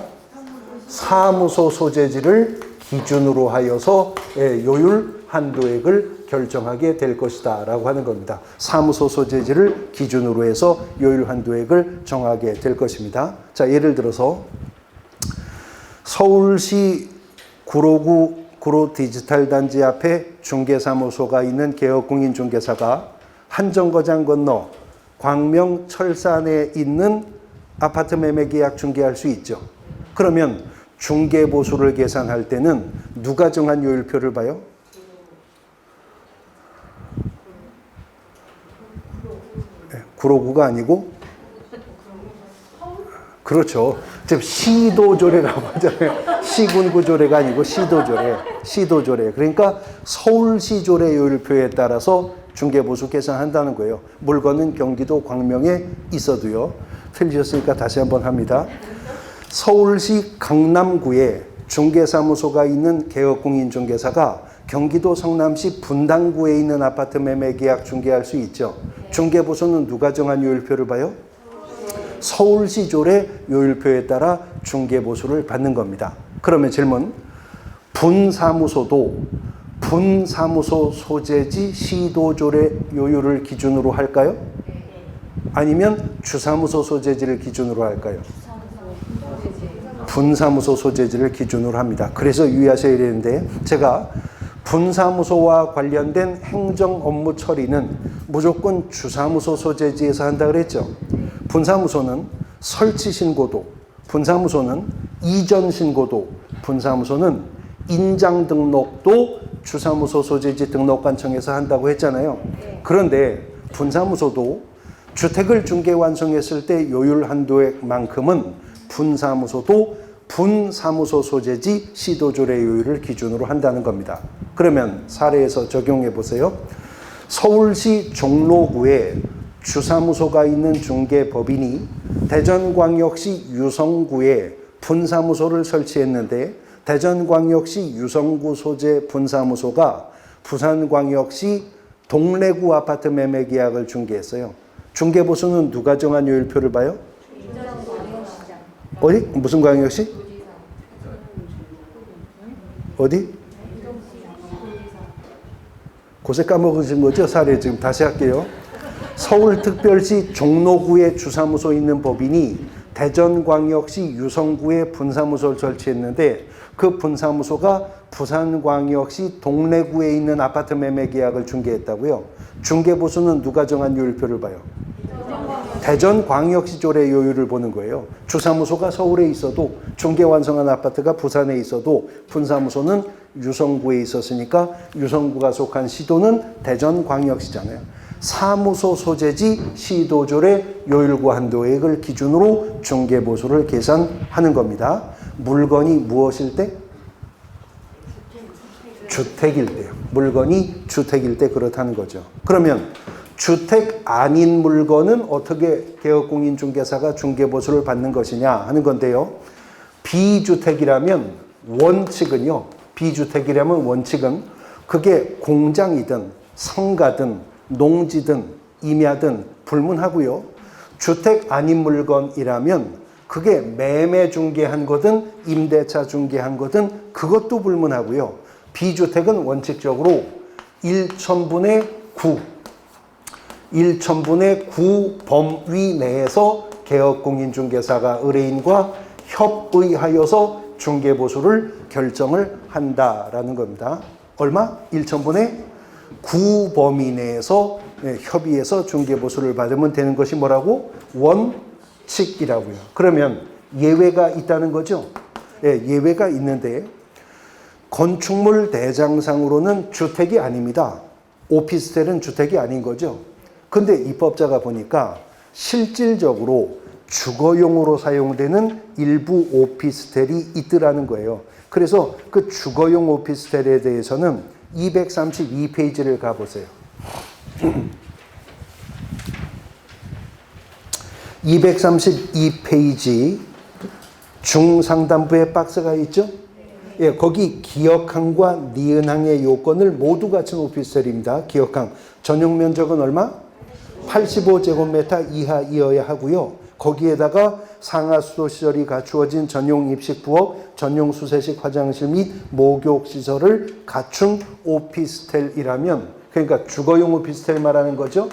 Speaker 1: 사무소 소재지를 기준으로 하여서 요율 한도액을 결정하게 될 것이다 라고 하는 겁니다. 사무소 소재지를 기준으로 해서 요율 한도액을 정하게 될 것입니다. 자, 예를 들어서 서울시 구로구 구로 디지털 단지 앞에 중개사무소가 있는 개업공인중개사가 한정거장 건너 광명철산에 있는 아파트 매매 계약 중개할 수 있죠. 그러면 중개보수를 계산할 때는 누가 정한 요율표를 봐요? 구로구가 아니고? 그렇죠. 지금 시도조례라고 하잖아요. 시군구조례가 아니고 시도조례. 그러니까 서울시조례 요율표에 따라서 중개보수 계산한다는 거예요. 물건은 경기도 광명에 있어도요. 틀리셨으니까 다시 한번 합니다. 서울시 강남구에 중개사무소가 있는 개업공인중개사가 경기도 성남시 분당구에 있는 아파트 매매 계약 중개할 수 있죠. 중개보수는 누가 정한 요율표를 봐요? 서울시 조례 요율표에 따라 중개보수를 받는 겁니다. 그러면 질문, 분사무소도 분사무소 소재지 시도조례 요율을 기준으로 할까요? 아니면 주사무소 소재지를 기준으로 할까요? 분사무소 소재지를 기준으로 합니다. 그래서 유의하셔야 되는데 제가 분사무소와 관련된 행정 업무 처리는 무조건 주사무소 소재지에서 한다 그랬죠. 분사무소는 설치 신고도, 분사무소는 이전 신고도, 분사무소는 인장 등록도 주사무소 소재지 등록관청에서 한다고 했잖아요. 그런데 분사무소도 주택을 중개 완성했을 때 요율 한도액만큼은 분사무소도 분사무소 소재지 시도조례 요율을 기준으로 한다는 겁니다. 그러면 사례에서 적용해 보세요. 서울시 종로구에 주사무소가 있는 중개법인이 대전광역시 유성구에 분사무소를 설치했는데 대전광역시 유성구 소재 분사무소가 부산광역시 동래구 아파트 매매 계약을 중개했어요. 중개보수는 누가 정한 요율표를 봐요? 어디? 무슨 광역시? 어디? 고세 까먹으신 거죠? 사례 지금 다시 할게요. 서울특별시 종로구에 주사무소 있는 법인이 대전광역시 유성구에 분사무소를 설치했는데 그 분사무소가 부산광역시 동래구에 있는 아파트 매매 계약을 중개했다고요. 중개보수는 누가 정한 요율표를 봐요? 대전광역시 조례 요율을 보는 거예요. 주사무소가 서울에 있어도 중개 완성한 아파트가 부산에 있어도 분사무소는 유성구에 있었으니까 유성구가 속한 시도는 대전광역시잖아요. 사무소 소재지 시도조례 요율과 한도액을 기준으로 중개보수를 계산하는 겁니다. 물건이 무엇일 때? 주택일 때요. 물건이 주택일 때 그렇다는 거죠. 그러면 주택 아닌 물건은 어떻게 개업공인중개사가 중개보수를 받는 것이냐 하는 건데요. 비주택이라면 원칙은 그게 공장이든 상가든 농지든 임야든 불문하고요. 주택 아닌 물건이라면 그게 매매 중개한 거든 임대차 중개한 거든 그것도 불문하고요. 비주택은 원칙적으로 1천분의 9 범위 내에서 개업공인중개사가 의뢰인과 협의하여서 중개보수를 결정을 한다라는 겁니다. 얼마? 1천분의 9 범위 내에서 협의해서 중개보수를 받으면 되는 것이 뭐라고? 원칙이라고요. 그러면 예외가 있다는 거죠? 예외가 있는데 건축물 대장상으로는 주택이 아닙니다. 오피스텔은 주택이 아닌 거죠. 근데 입법자가 보니까 실질적으로 주거용으로 사용되는 일부 오피스텔이 있더라는 거예요. 그래서 그 주거용 오피스텔에 대해서는 232페이지를 가보세요. 232페이지 중상단부에 박스가 있죠? 예, 거기 기역항과 니은항의 요건을 모두 갖춘 오피스텔입니다. 기역항. 전용 면적은 얼마? 85제곱미터 이하이어야 하고요. 거기에다가 상하수도 시설이 갖추어진 전용 입식 부엌, 전용 수세식 화장실 및 목욕 시설을 갖춘 오피스텔이라면, 그러니까 주거용 오피스텔 말하는 거죠.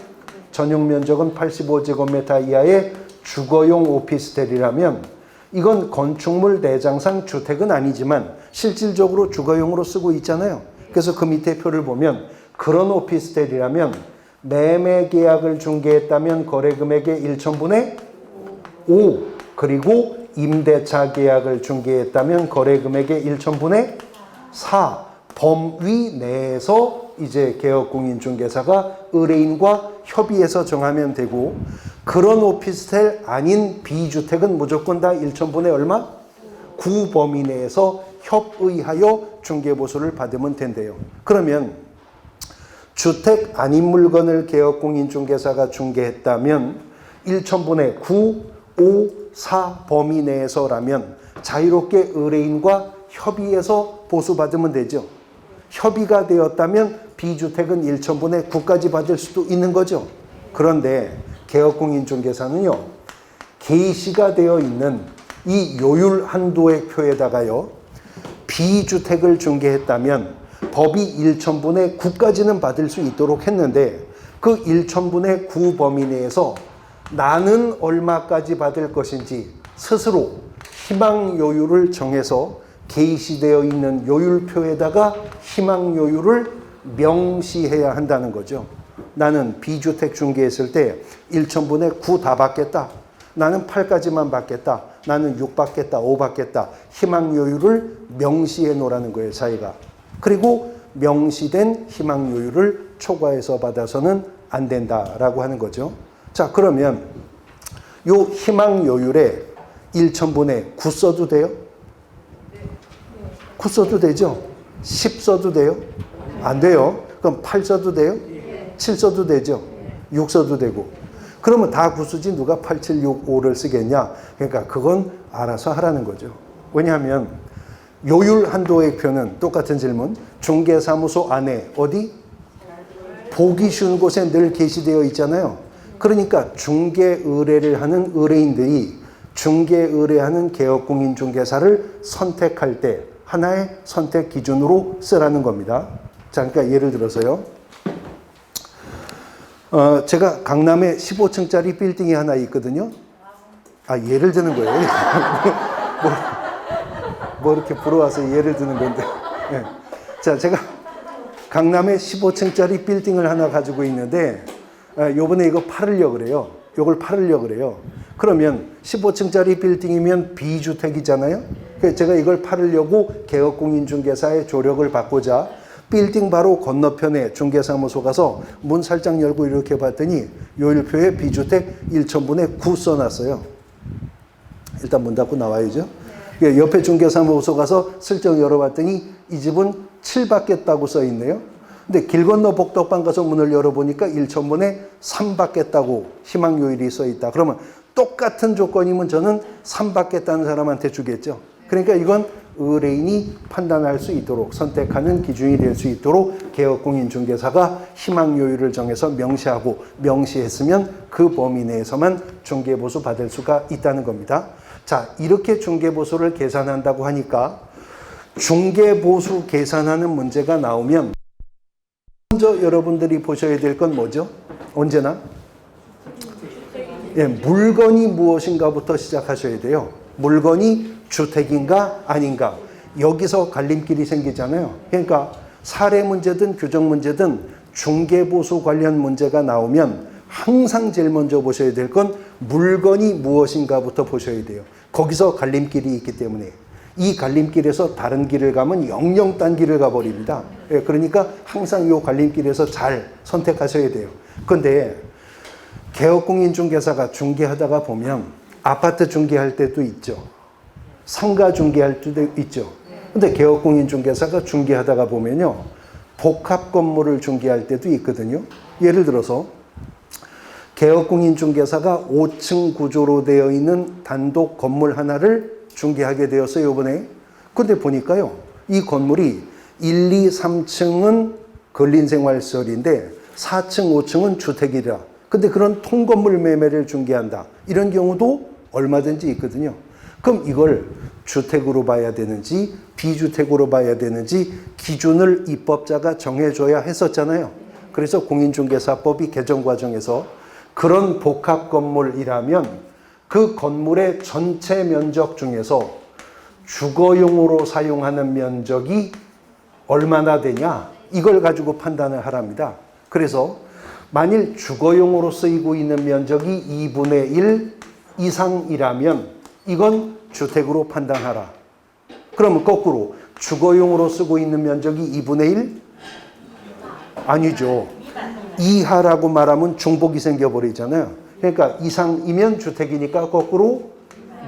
Speaker 1: 전용 면적은 85제곱미터 이하의 주거용 오피스텔이라면 이건 건축물 내장상 주택은 아니지만 실질적으로 주거용으로 쓰고 있잖아요. 그래서 그 밑에 표를 보면 그런 오피스텔이라면 매매 계약을 중개했다면 거래금액의 1천분의 5 그리고 임대차 계약을 중개했다면 거래금액의 1천분의 4 범위 내에서 이제 개업공인중개사가 의뢰인과 협의해서 정하면 되고 그런 오피스텔 아닌 비주택은 무조건 다 1천분의 얼마? 9 범위 내에서 협의하여 중개보수를 받으면 된대요. 그러면 주택 아닌 물건을 개업공인중개사가 중개했다면 1천분의 9, 5, 4 범위 내에서라면 자유롭게 의뢰인과 협의해서 보수받으면 되죠. 협의가 되었다면 비주택은 1천분의 9까지 받을 수도 있는 거죠. 그런데 개업공인중개사는요, 게시가 되어 있는 이 요율 한도의 표에다가요, 비주택을 중개했다면 법이 1천분의 9까지는 받을 수 있도록 했는데 그 1천분의 9 범위 내에서 나는 얼마까지 받을 것인지 스스로 희망 요율을 정해서 게시되어 있는 요율표에다가 희망요율을 명시해야 한다는 거죠. 나는 비주택 중개했을 때 1천분의 9 다 받겠다. 나는 8까지만 받겠다. 나는 6 받겠다. 5 받겠다. 희망요율을 명시해 놓으라는 거예요, 자기가. 그리고 명시된 희망요율을 초과해서 받아서는 안 된다라고 하는 거죠. 자, 그러면 요 희망요율에 1천분의 9 써도 돼요? 9 써도 되죠? 10 써도 돼요? 안 돼요. 그럼 8 써도 돼요? 7 써도 되죠? 6 써도 되고. 그러면 다 9 쓰지 누가 8, 7, 6, 5를 쓰겠냐? 그러니까 그건 알아서 하라는 거죠. 왜냐하면 요율 한도액표는 똑같은 질문. 중개사무소 안에 어디? 보기 쉬운 곳에 늘 게시되어 있잖아요. 그러니까 중개 의뢰를 하는 의뢰인들이 중개 의뢰하는 개업공인중개사를 선택할 때 하나의 선택 기준으로 쓰라는 겁니다. 자, 그러니까 예를 들어서요. 제가 강남에 15층짜리 빌딩이 하나 있거든요. 아, 예를 드는 거예요. 뭐 이렇게 부러워서 예를 드는 건데. 네. 자, 제가 강남에 15층짜리 빌딩을 하나 가지고 있는데 요번에 이거 팔으려고 그래요. 요걸 팔으려고 그래요. 그러면 15층짜리 빌딩이면 비주택이잖아요. 그래서 제가 이걸 팔으려고 개업공인중개사의 조력을 받고자 빌딩 바로 건너편에 중개사무소 가서 문 살짝 열고 이렇게 봤더니 요율표에 비주택 1천분의 9 써놨어요. 일단 문 닫고 나와야죠. 옆에 중개사무소 가서 슬쩍 열어봤더니 이 집은 7 받겠다고 써있네요. 근데 길 건너 복덕방 가서 문을 열어보니까 1천분에 3 받겠다고 희망요율이 써있다. 그러면 똑같은 조건이면 저는 3 받겠다는 사람한테 주겠죠. 그러니까 이건 의뢰인이 판단할 수 있도록 선택하는 기준이 될 수 있도록 개업공인중개사가 희망요율을 정해서 명시하고 명시했으면 그 범위 내에서만 중개보수 받을 수가 있다는 겁니다. 자, 이렇게 중개보수를 계산한다고 하니까 중개보수 계산하는 문제가 나오면 먼저 여러분들이 보셔야 될 건 뭐죠? 언제나? 예, 물건이 무엇인가부터 시작하셔야 돼요. 물건이 주택인가 아닌가. 여기서 갈림길이 생기잖아요. 그러니까 사례 문제든 규정 문제든 중개보수 관련 문제가 나오면 항상 제일 먼저 보셔야 될 건 물건이 무엇인가부터 보셔야 돼요. 거기서 갈림길이 있기 때문에 이 갈림길에서 다른 길을 가면 영영 딴 길을 가버립니다. 그러니까 항상 이 갈림길에서 잘 선택하셔야 돼요. 그런데 개업공인중개사가 중개하다가 보면 아파트 중개할 때도 있죠. 상가 중개할 때도 있죠. 근데 개업공인중개사가 중개하다가 보면요. 복합 건물을 중개할 때도 있거든요. 예를 들어서 개업공인중개사가 5층 구조로 되어 있는 단독 건물 하나를 중개하게 되었어요, 이번에. 근데 보니까요. 이 건물이 1, 2, 3층은 근린생활시설인데 4층, 5층은 주택이라. 근데 그런 통건물 매매를 중개한다. 이런 경우도 얼마든지 있거든요. 그럼 이걸 주택으로 봐야 되는지 비주택으로 봐야 되는지 기준을 입법자가 정해줘야 했었잖아요. 그래서 공인중개사법이 개정 과정에서 그런 복합 건물이라면 그 건물의 전체 면적 중에서 주거용으로 사용하는 면적이 얼마나 되냐 이걸 가지고 판단을 하랍니다. 그래서 만일 주거용으로 쓰이고 있는 면적이 2분의 1 이상이라면 이건 주택으로 판단하라. 그러면 거꾸로 주거용으로 쓰고 있는 면적이 2분의 1? 아니죠. 이하라고 말하면 중복이 생겨버리잖아요. 그러니까 이상이면 주택이니까 거꾸로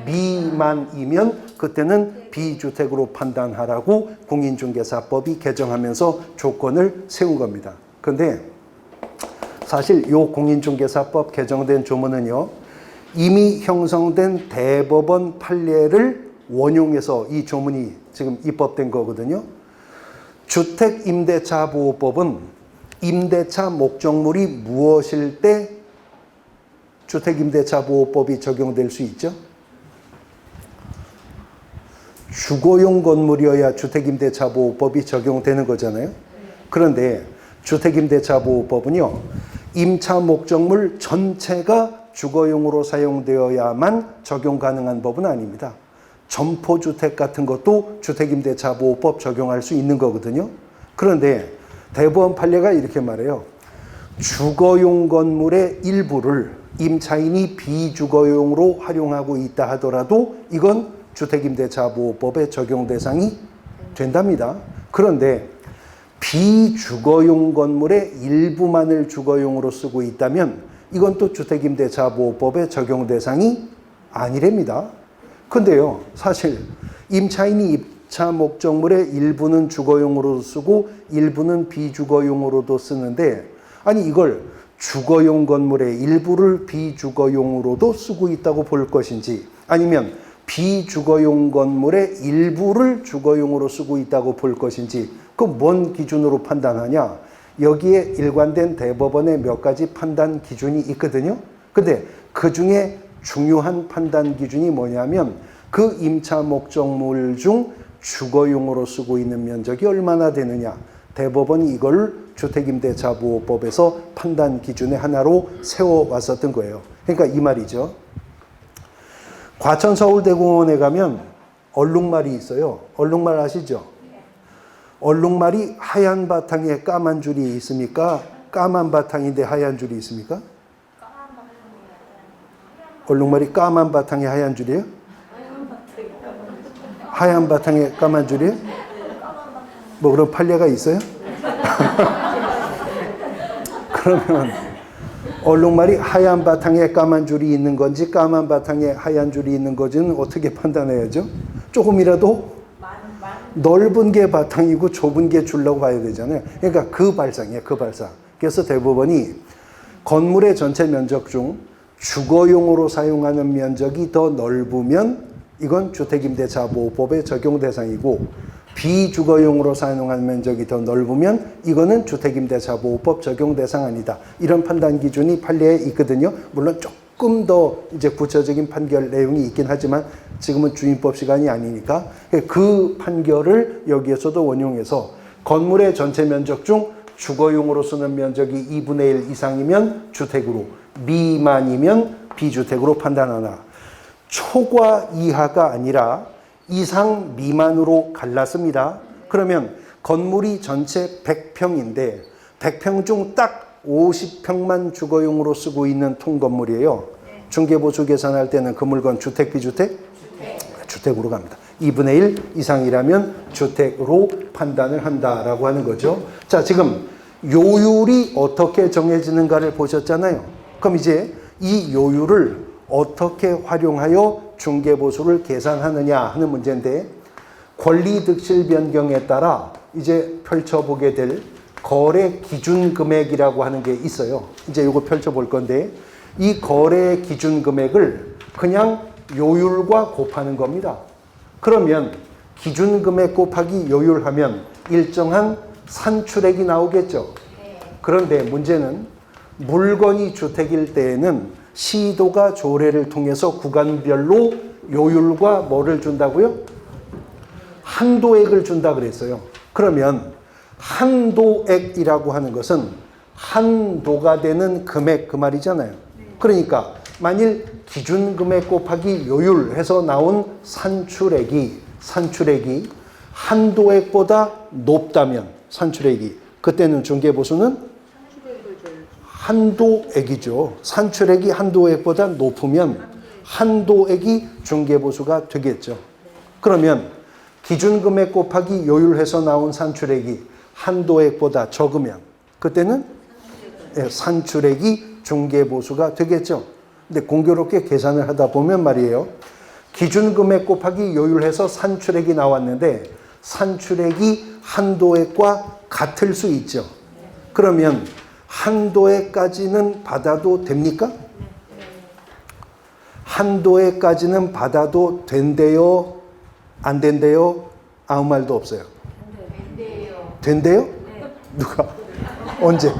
Speaker 1: 미만이면 그때는 비주택으로 판단하라고 공인중개사법이 개정하면서 조건을 세운 겁니다. 그런데 사실 이 공인중개사법 개정된 조문은요. 이미 형성된 대법원 판례를 원용해서 이 조문이 지금 입법된 거거든요. 주택임대차보호법은 임대차 목적물이 무엇일 때 주택임대차보호법이 적용될 수 있죠? 주거용 건물이어야 주택임대차보호법이 적용되는 거잖아요. 그런데 주택임대차보호법은요. 임차 목적물 전체가 주거용으로 사용되어야만 적용 가능한 법은 아닙니다. 점포주택 같은 것도 주택임대차보호법 적용할 수 있는 거거든요. 그런데 대법원 판례가 이렇게 말해요. 주거용 건물의 일부를 임차인이 비주거용으로 활용하고 있다 하더라도 이건 주택임대차보호법의 적용 대상이 된답니다. 그런데 비주거용 건물의 일부만을 주거용으로 쓰고 있다면 이건 또 주택임대차보호법의 적용 대상이 아니랍니다. 근데요, 사실 임차인이 입차 목적물의 일부는 주거용으로 쓰고 일부는 비주거용으로도 쓰는데 아니 이걸 주거용 건물의 일부를 비주거용으로도 쓰고 있다고 볼 것인지 아니면 비주거용 건물의 일부를 주거용으로 쓰고 있다고 볼 것인지 그 뭔 기준으로 판단하냐? 여기에 일관된 대법원의 몇 가지 판단 기준이 있거든요. 근데 그 중에 중요한 판단 기준이 뭐냐면 그 임차 목적물 중 주거용으로 쓰고 있는 면적이 얼마나 되느냐. 대법원이 이걸 주택임대차보호법에서 판단 기준의 하나로 세워왔었던 거예요. 그러니까 이 말이죠. 과천서울대공원에 가면 얼룩말이 있어요. 얼룩말 아시죠? 얼룩말이 하얀 바탕에 까만 줄이 있습니까? 까만 바탕인데 하얀 줄이 있습니까? 얼룩말이 까만 바탕에 하얀 줄이에요? 하얀 바탕에 까만 줄이에요? 뭐 그런 판례가 있어요? 그러면 얼룩말이 하얀 바탕에 까만 줄이 있는 건지 까만 바탕에 하얀 줄이 있는 건지는 어떻게 판단해야죠? 조금이라도 넓은 게 바탕이고 좁은 게 줄라고 봐야 되잖아요. 그러니까 그 발상이에요. 그 발상. 그래서 대법원이 건물의 전체 면적 중 주거용으로 사용하는 면적이 더 넓으면 이건 주택임대차보호법의 적용 대상이고 비주거용으로 사용하는 면적이 더 넓으면 이거는 주택임대차보호법 적용 대상 아니다. 이런 판단 기준이 판례에 있거든요. 물론 조금 더 이제 구체적인 판결 내용이 있긴 하지만 지금은 주임법 시간이 아니니까 그 판결을 여기에서도 원용해서 건물의 전체 면적 중 주거용으로 쓰는 면적이 2분의 1 이상이면 주택으로, 미만이면 비주택으로 판단하나 초과 이하가 아니라 이상 미만으로 갈랐습니다. 그러면 건물이 전체 100평인데 100평 중 딱 50평만 주거용으로 쓰고 있는 통건물이에요. 중개보수 계산할 때는 그 물건 주택, 비주택? 주택으로 갑니다. 2분의 1 이상이라면 주택으로 판단을 한다라고 하는 거죠. 자, 지금 요율이 어떻게 정해지는가를 보셨잖아요. 그럼 이제 이 요율을 어떻게 활용하여 중개보수를 계산하느냐 하는 문제인데 권리득실 변경에 따라 이제 펼쳐보게 될 거래 기준 금액이라고 하는 게 있어요. 이제 이거 펼쳐볼 건데 이 거래 기준 금액을 그냥 요율과 곱하는 겁니다. 그러면 기준 금액 곱하기 요율하면 일정한 산출액이 나오겠죠. 그런데 문제는 물건이 주택일 때에는 시도가 조례를 통해서 구간별로 요율과 뭐를 준다고요? 한도액을 준다 그랬어요. 그러면 한도액이라고 하는 것은 한도가 되는 금액 그 말이잖아요. 그러니까 만일 기준 금액 곱하기 요율 해서 나온 산출액이 한도액보다 높다면 산출액이 그때는 중개보수는 한도액이죠. 산출액이 한도액보다 높으면 한도액이 중개보수가 되겠죠. 그러면 기준금액 곱하기 요율해서 나온 산출액이 한도액보다 적으면 그때는 산출액이 중개보수가 되겠죠. 근데 공교롭게 계산을 하다 보면 말이에요. 기준금액 곱하기 요율해서 산출액이 나왔는데 산출액이 한도액과 같을 수 있죠. 그러면 한도액까지는 받아도 됩니까? 한도액까지는 받아도 된대요? 안 된대요? 아무 말도 없어요. 된대요? 누가? 언제?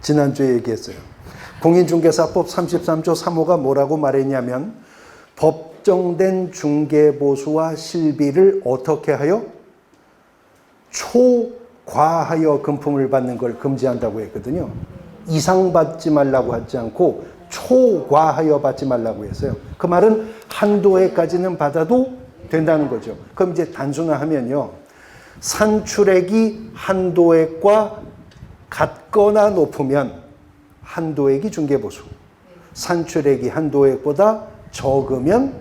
Speaker 1: 지난주에 얘기했어요. 공인중개사법 33조 3호가 뭐라고 말했냐면 법정된 중개보수와 실비를 어떻게 하여? 초과하여 금품을 받는 걸 금지한다고 했거든요. 이상 받지 말라고 하지 않고 초과하여 받지 말라고 했어요. 그 말은 한도 해까지는 받아도 된다는 거죠. 그럼 이제 단순화하면요. 산출액이 한도액과 같거나 높으면 한도액이 중개보수. 산출액이 한도액보다 적으면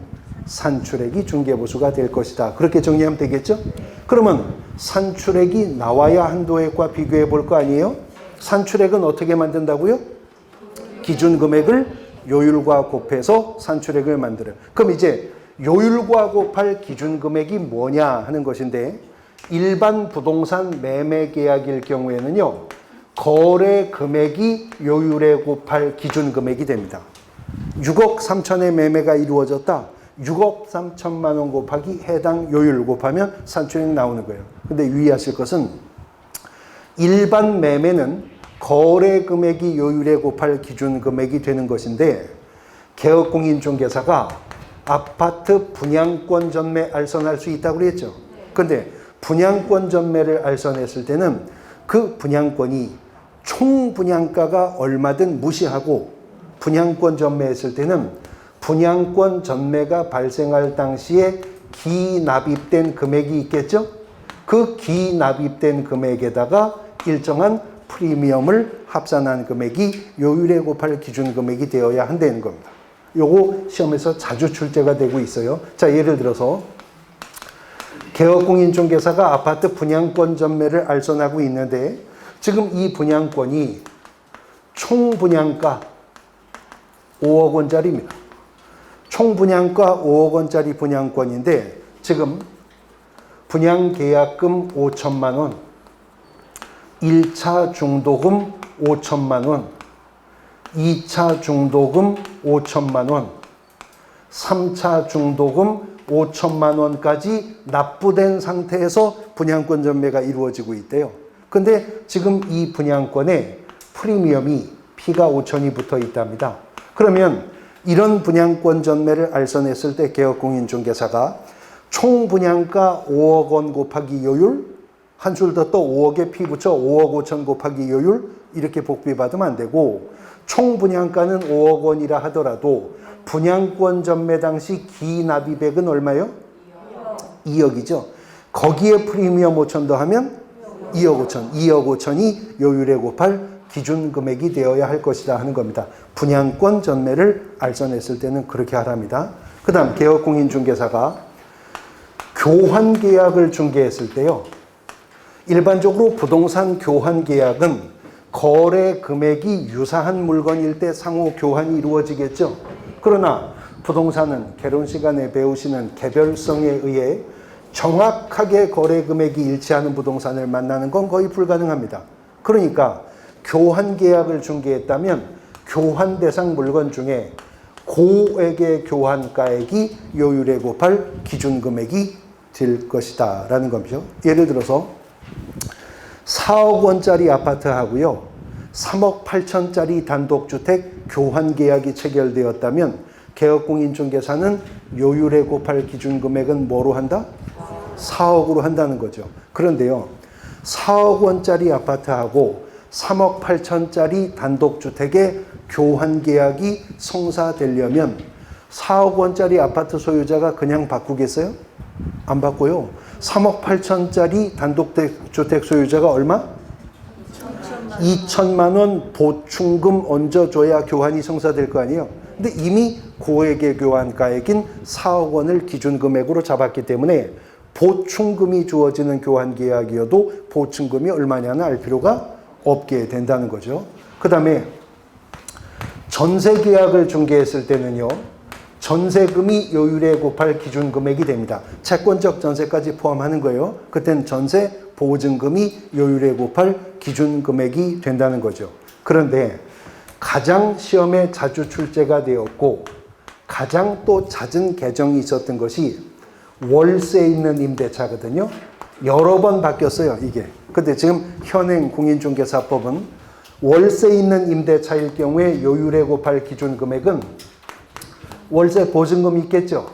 Speaker 1: 산출액이 중개보수가 될 것이다. 그렇게 정리하면 되겠죠? 그러면 산출액이 나와야 한도액과 비교해 볼 거 아니에요? 산출액은 어떻게 만든다고요? 기준금액을 요율과 곱해서 산출액을 만들어요. 그럼 이제 요율과 곱할 기준금액이 뭐냐 하는 것인데, 일반 부동산 매매 계약일 경우에는요, 거래 금액이 요율에 곱할 기준금액이 됩니다. 6억 3천의 매매가 이루어졌다. 6억 3천만 원 곱하기 해당 요율 곱하면 산출액 나오는 거예요. 근데 유의하실 것은 일반 매매는 거래 금액이 요율에 곱할 기준 금액이 되는 것인데, 개업공인중개사가 아파트 분양권 전매 알선할 수 있다고 그랬죠. 근데 분양권 전매를 알선했을 때는 그 분양권이 총 분양가가 얼마든 무시하고, 분양권 전매했을 때는 분양권 전매가 발생할 당시에 기납입된 금액이 있겠죠. 그 기납입된 금액에다가 일정한 프리미엄을 합산한 금액이 요율에 곱할 기준 금액이 되어야 한다는 겁니다. 요거 시험에서 자주 출제가 되고 있어요. 자, 예를 들어서 개업공인중개사가 아파트 분양권 전매를 알선하고 있는데, 지금 이 분양권이 총 분양가 5억 원짜리입니다. 총 분양가 5억 원짜리 분양권인데, 지금 분양계약금 5천만 원, 1차 중도금 5천만 원, 2차 중도금 5천만 원, 3차 중도금 5천만 원까지 납부된 상태에서 분양권 전매가 이루어지고 있대요. 근데 지금 이 분양권에 프리미엄이 P가 5천이 붙어 있답니다. 그러면 이런 분양권 전매를 알선했을 때 개업공인중개사가 총 분양가 5억 원 곱하기 요율, 한 줄 더 또 5억에 P 붙여 5억 5천 곱하기 요율, 이렇게 복비받으면 안 되고, 총 분양가는 5억 원이라 하더라도 분양권 전매 당시 기납입액은 얼마요? 2억이죠. 거기에 프리미엄 5천 더하면 2억 5천. 2억 5천이 요율에 곱할 기준 금액이 되어야 할 것이다 하는 겁니다. 분양권 전매를 알선했을 때는 그렇게 하랍니다. 그 다음 개업공인중개사가 교환계약을 중개했을 때요, 일반적으로 부동산 교환계약은 거래 금액이 유사한 물건일 때 상호 교환이 이루어지겠죠. 그러나 부동산은 개론 시간에 배우시는 개별성에 의해 정확하게 거래 금액이 일치하는 부동산을 만나는 건 거의 불가능합니다. 그러니까 교환계약을 중개했다면 교환 대상 물건 중에 고액의 교환가액이 요율에 곱할 기준금액이 될 것이다 라는 겁니다. 예를 들어서 4억 원짜리 아파트하고요, 3억 8천짜리 단독주택 교환계약이 체결되었다면 개업공인중개사는 요율에 곱할 기준금액은 뭐로 한다? 4억으로 한다는 거죠. 그런데요, 4억 원짜리 아파트하고 3억 8천짜리 단독주택의 교환계약이 성사되려면 4억 원짜리 아파트 소유자가 그냥 바꾸겠어요? 안 바꿔요. 3억 8천짜리 단독주택 소유자가 얼마? 2천만 원 보충금 얹어줘야 교환이 성사될 거 아니에요. 근데 이미 고액의 교환가액인 4억 원을 기준금액으로 잡았기 때문에 보충금이 주어지는 교환계약이어도 보충금이 얼마냐는 알 필요가 없게 된다는 거죠. 그 다음에 전세계약을 중개했을 때는요, 전세금이 요율에 곱할 기준금액이 됩니다. 채권적 전세까지 포함하는 거예요. 그때는 전세 보증금이 요율에 곱할 기준금액이 된다는 거죠. 그런데 가장 시험에 자주 출제가 되었고 가장 또 잦은 개정이 있었던 것이 월세 있는 임대차거든요. 여러 번 바뀌었어요, 이게. 근데 지금 현행 공인중개사법은 월세 있는 임대차일 경우에 요율에 곱할 기준금액은 월세 보증금이 있겠죠.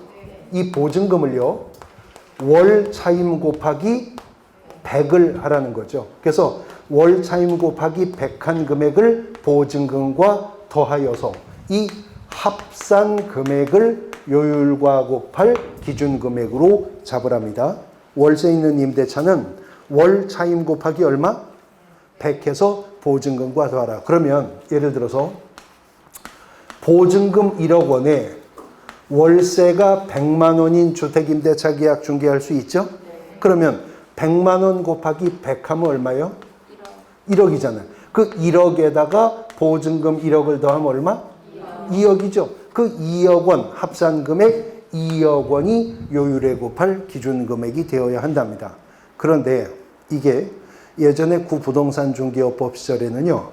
Speaker 1: 이 보증금을요, 월 차임 곱하기 100을 하라는 거죠. 그래서 월 차임 곱하기 100한 금액을 보증금과 더하여서 이 합산 금액을 요율과 곱할 기준 금액으로 잡으랍니다. 월세 있는 임대차는 월 차임 곱하기 얼마? 100 해서 보증금과 더하라. 그러면 예를 들어서 보증금 1억 원에 월세가 100만 원인 주택임대차 계약 중개할 수 있죠? 그러면 100만 원 곱하기 100 하면 얼마요? 1억이잖아요. 그 1억에다가 보증금 1억을 더하면 얼마? 2억이죠. 그 2억 원 합산 금액 2억 원이 요율에 곱할 기준 금액이 되어야 한답니다. 그런데 이게 예전에 구부동산 중개업법 시절에는요.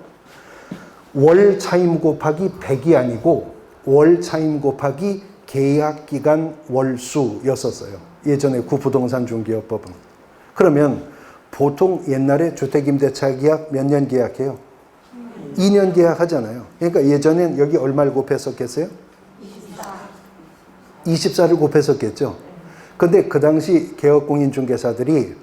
Speaker 1: 월 차임 곱하기 100이 아니고 월 차임 곱하기 계약기간 월수였었어요. 예전에 구부동산 중개업법은. 그러면 보통 옛날에 주택임대차 계약 몇 년 계약해요? 2년 계약하잖아요. 그러니까 예전엔 여기 얼마를 곱했었겠어요? 24를 곱했었겠죠. 근데 그 당시 개업공인중개사들이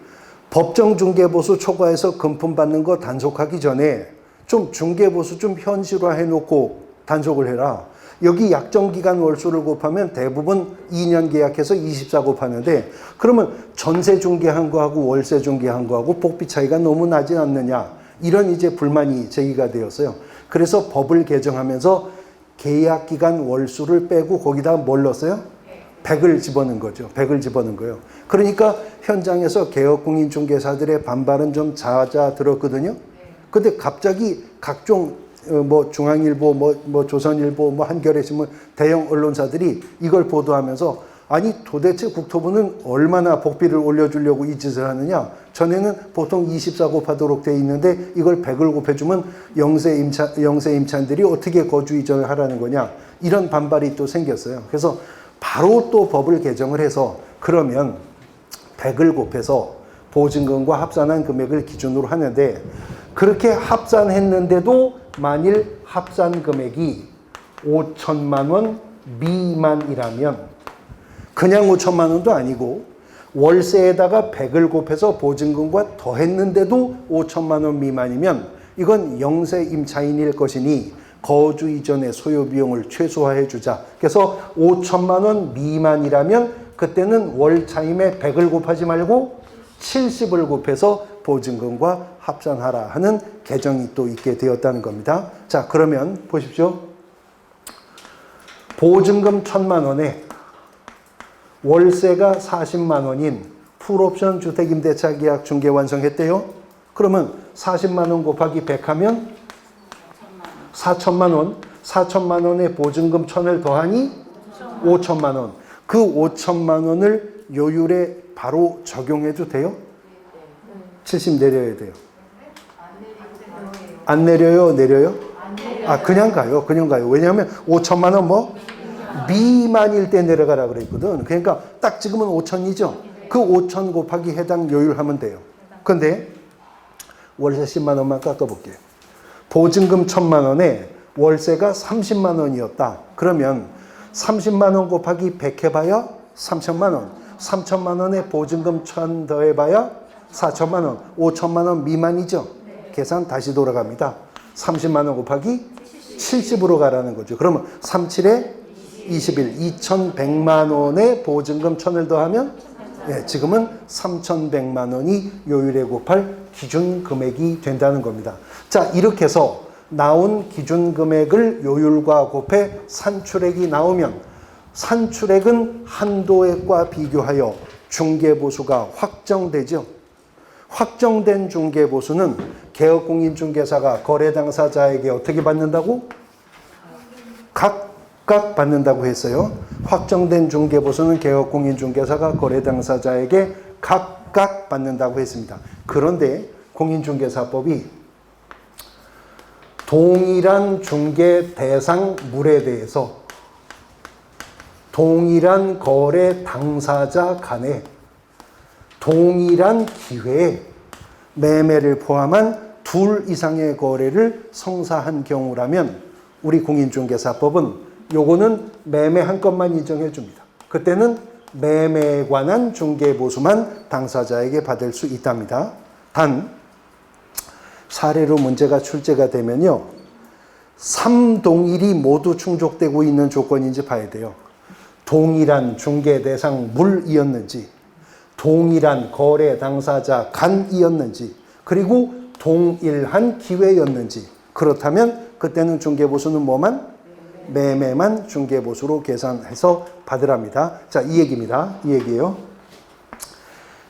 Speaker 1: 법정중개보수 초과해서 금품 받는 거 단속하기 전에 좀 중개보수 좀 현실화해 놓고 단속을 해라. 여기 약정기간 월수를 곱하면 대부분 2년 계약해서 24 곱하는데 그러면 전세 중개한 거하고 월세 중개한 거하고 복비 차이가 너무 나지 않느냐. 이런 이제 불만이 제기가 되었어요. 그래서 법을 개정하면서 계약기간 월수를 빼고 거기다 뭘 넣었어요? 100을 집어넣은 거죠. 100을 집어넣은 거예요. 그러니까 현장에서 개업공인중개사들의 반발은 좀 잦아들었거든요. 근데 갑자기 각종 뭐 중앙일보, 뭐 조선일보, 뭐 한겨레신문 대형 언론사들이 이걸 보도하면서 아니 도대체 국토부는 얼마나 복비를 올려주려고 이 짓을 하느냐. 전에는 보통 24 곱하도록 돼 있는데 이걸 100을 곱해주면 영세 임차인들이 어떻게 거주 이전을 하라는 거냐. 이런 반발이 또 생겼어요. 그래서 바로 또 법을 개정을 해서 그러면 100을 곱해서 보증금과 합산한 금액을 기준으로 하는데 그렇게 합산했는데도 만일 합산 금액이 5천만 원 미만이라면 그냥 5천만 원도 아니고 월세에다가 100을 곱해서 보증금과 더했는데도 5천만 원 미만이면 이건 영세 임차인일 것이니 거주 이전의 소요 비용을 최소화해 주자. 그래서 5천만 원 미만이라면 그때는 월 차임에 100을 곱하지 말고 70을 곱해서 보증금과 합산하라 하는 개정이 또 있게 되었다는 겁니다. 자, 그러면 보십시오. 보증금 1,000만 원에 월세가 40만 원인 풀옵션 주택임대차 계약 중개 완성했대요. 그러면 40만 원 곱하기 100 하면 4천만 원. 4천만 원에 보증금 1,000을 더하니 5천만 원. 그 5천만 원을 요율에 바로 적용해도 돼요? 70 내려야 돼요. 안 내려요? 내려요? 아, 그냥 가요. 그냥 가요. 왜냐하면 5천만 원 뭐? 미만일 때 내려가라 그랬거든. 그러니까 딱 지금은 5천이죠. 그 5천 곱하기 해당 요율하면 돼요. 근데 월세 10만 원만 깎아볼게요. 보증금 1,000만 원에 월세가 30만 원이었다. 그러면 30만 원 곱하기 100 해봐야 3천만 원. 3천만 원에 보증금 1,000 더해봐야 4천만 원. 5천만 원 미만이죠. 계산 다시 돌아갑니다. 30만 원 곱하기 70으로 가라는 거죠. 그러면 37에 21, 2,100만 원에 보증금 1,000을 더하면 지금은 3,100만 원이 요율에 곱할 기준 금액이 된다는 겁니다. 자, 이렇게 해서 나온 기준 금액을 요율과 곱해 산출액이 나오면 산출액은 한도액과 비교하여 중개보수가 확정되죠. 확정된 중개보수는 개업공인중개사가 거래 당사자에게 어떻게 받는다고? 각각 받는다고 했어요. 확정된 중개보수는 개업공인중개사가 거래 당사자에게 각각 받는다고 했습니다. 그런데 공인중개사법이 동일한 중개 대상물에 대해서 동일한 거래 당사자 간에 동일한 기회에 매매를 포함한 둘 이상의 거래를 성사한 경우라면 우리 공인중개사법은 요거는 매매한 것만 인정해 줍니다. 그때는 매매에 관한 중개보수만 당사자에게 받을 수 있답니다. 단 사례로 문제가 출제가 되면요. 3동일이 모두 충족되고 있는 조건인지 봐야 돼요. 동일한 중개 대상 물이었는지, 동일한 거래 당사자 간이었는지, 그리고 동일한 기회였는지. 그렇다면 그때는 중개보수는 뭐만? 매매만 중개보수로 계산해서 받으랍니다. 자, 이 얘기입니다. 이 얘기예요.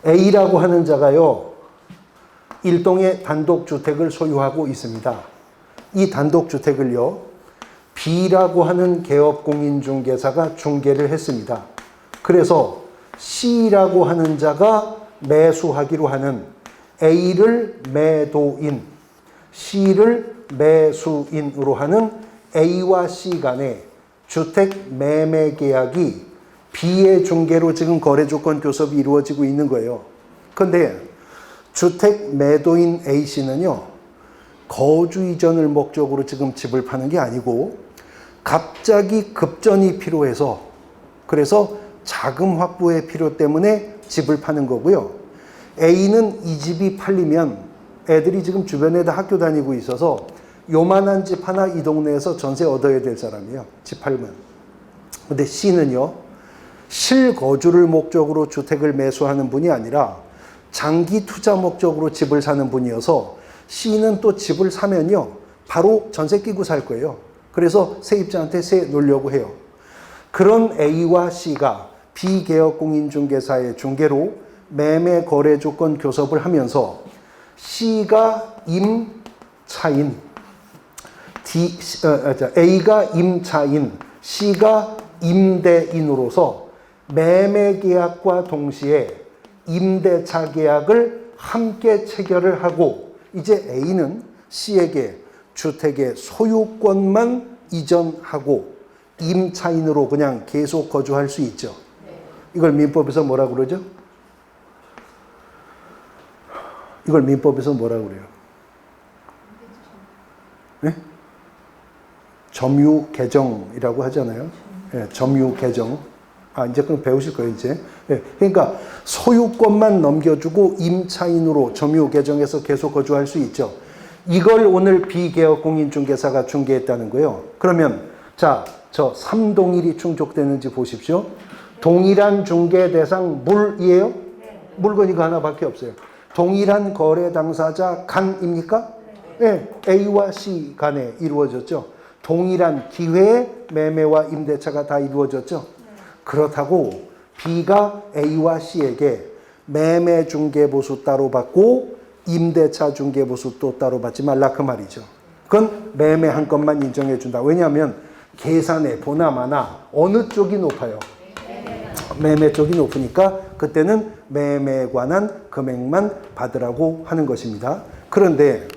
Speaker 1: A라고 하는 자가요, 일동의 단독주택을 소유하고 있습니다. 이 단독주택을요, B라고 하는 개업공인중개사가 중개를 했습니다. 그래서 C라고 하는 자가 매수하기로 하는 A를 매도인, C를 매수인으로 하는 A와 C 간의 주택 매매 계약이 B의 중개로 지금 거래조건 교섭이 이루어지고 있는 거예요. 그런데 주택 매도인 A씨는요, 거주 이전을 목적으로 지금 집을 파는 게 아니고 갑자기 급전이 필요해서, 그래서 자금 확보의 필요 때문에 집을 파는 거고요. A는 이 집이 팔리면 애들이 지금 주변에 다 학교 다니고 있어서 요만한 집 하나 이 동네에서 전세 얻어야 될 사람이에요. 집 팔면. 근데 C는요, 실거주를 목적으로 주택을 매수하는 분이 아니라 장기 투자 목적으로 집을 사는 분이어서 C는 또 집을 사면요, 바로 전세 끼고 살 거예요. 그래서 세입자한테 세 놓으려고 해요. 그런 A와 C가 비개업공인중개사의 중개로 매매 거래 조건 교섭을 하면서 C가 임차인, A가 임차인, C가 임대인으로서 매매 계약과 동시에 임대차 계약을 함께 체결을 하고, 이제 A는 C에게 주택의 소유권만 이전하고 임차인으로 그냥 계속 거주할 수 있죠. 이걸 민법에서 뭐라고 그러죠? 이걸 민법에서 뭐라고 그래요? 네? 점유개정이라고 하잖아요. 네, 점유개정. 이제 그럼 배우실 거예요, 이제. 네, 그러니까 소유권만 넘겨주고 임차인으로 점유개정해서 계속 거주할 수 있죠. 이걸 오늘 비개업공인중개사가 중개했다는 거예요. 그러면 자, 저 3동일이 충족되는지 보십시오. 동일한 중개 대상 물이에요? 물건 이거 하나밖에 없어요. 동일한 거래 당사자 간입니까? 네, A와 C 간에 이루어졌죠. 동일한 기회의 매매와 임대차가 다 이루어졌죠. 그렇다고 B가 A와 C에게 매매 중개보수 따로 받고 임대차 중개보수 또 따로 받지 말라 그 말이죠. 그건 매매한 것만 인정해 준다. 왜냐하면 계산에 보나마나 어느 쪽이 높아요? 매매 쪽이 높으니까 그때는 매매에 관한 금액만 받으라고 하는 것입니다. 그런데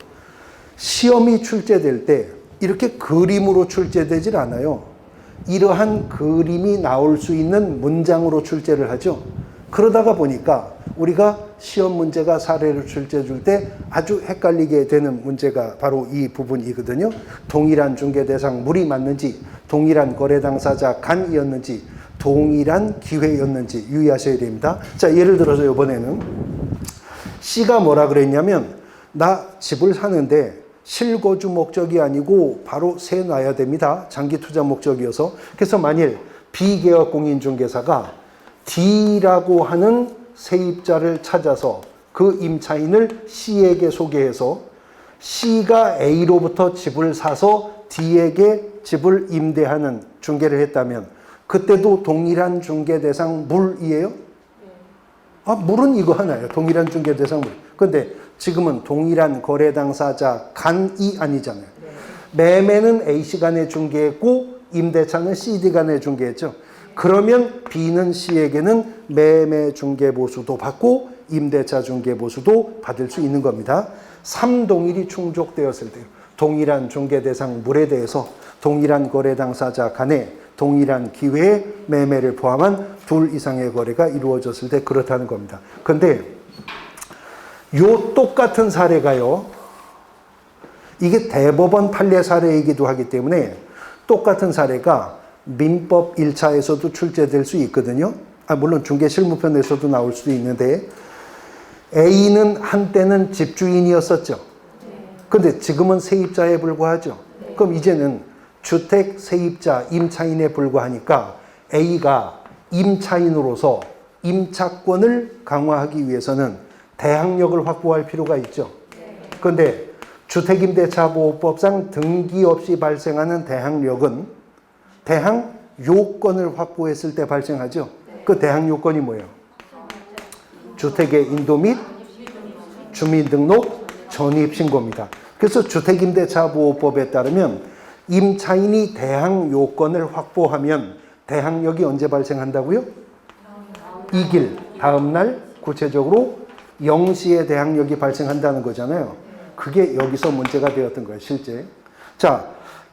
Speaker 1: 시험이 출제될 때 이렇게 그림으로 출제되질 않아요. 이러한 그림이 나올 수 있는 문장으로 출제를 하죠. 그러다가 보니까 우리가 시험 문제가 사례를 출제해 줄 때 아주 헷갈리게 되는 문제가 바로 이 부분이거든요. 동일한 중개 대상 물이 맞는지, 동일한 거래 당사자 간이었는지, 동일한 기회였는지 유의하셔야 됩니다. 자, 예를 들어서 이번에는 C가 뭐라 그랬냐면, 나 집을 사는데 실거주 목적이 아니고 바로 세 놔야 됩니다. 장기 투자 목적이어서. 그래서 만일 비개업공인중개사가 D라고 하는 세입자를 찾아서 그 임차인을 C에게 소개해서 C가 A로부터 집을 사서 D에게 집을 임대하는 중개를 했다면 그때도 동일한 중개 대상 물이에요? 물은 이거 하나예요. 동일한 중개 대상 물. 그런데 지금은 동일한 거래 당사자 간이 아니잖아요. 매매는 A씨 간에 중개했고 임대차는 CD 간에 중개했죠. 그러면 B는 C에게는 매매 중개보수도 받고 임대차 중개보수도 받을 수 있는 겁니다. 3동일이 충족되었을 때 동일한 중개대상 물에 대해서 동일한 거래 당사자 간에 동일한 기회의 매매를 포함한 둘 이상의 거래가 이루어졌을 때 그렇다는 겁니다. 그런데 요 똑같은 사례가요, 이게 대법원 판례 사례이기도 하기 때문에 똑같은 사례가 민법 1차에서도 출제될 수 있거든요. 물론 중개실무편에서도 나올 수도 있는데, A는 한때는 집주인이었었죠. 근데 지금은 세입자에 불과하죠. 그럼 이제는 주택 세입자 임차인에 불과하니까 A가 임차인으로서 임차권을 강화하기 위해서는 대항력을 확보할 필요가 있죠. 그런데 주택임대차보호법상 등기 없이 발생하는 대항력은 대항 요건을 확보했을 때 발생하죠. 그 대항 요건이 뭐예요? 주택의 인도 및 주민등록 전입신고입니다. 그래서 주택임대차보호법에 따르면 임차인이 대항 요건을 확보하면 대항력이 언제 발생한다고요? 이길 다음 날 구체적으로 0시에 대항력이 발생한다는 거잖아요. 그게 여기서 문제가 되었던 거예요, 실제. 자,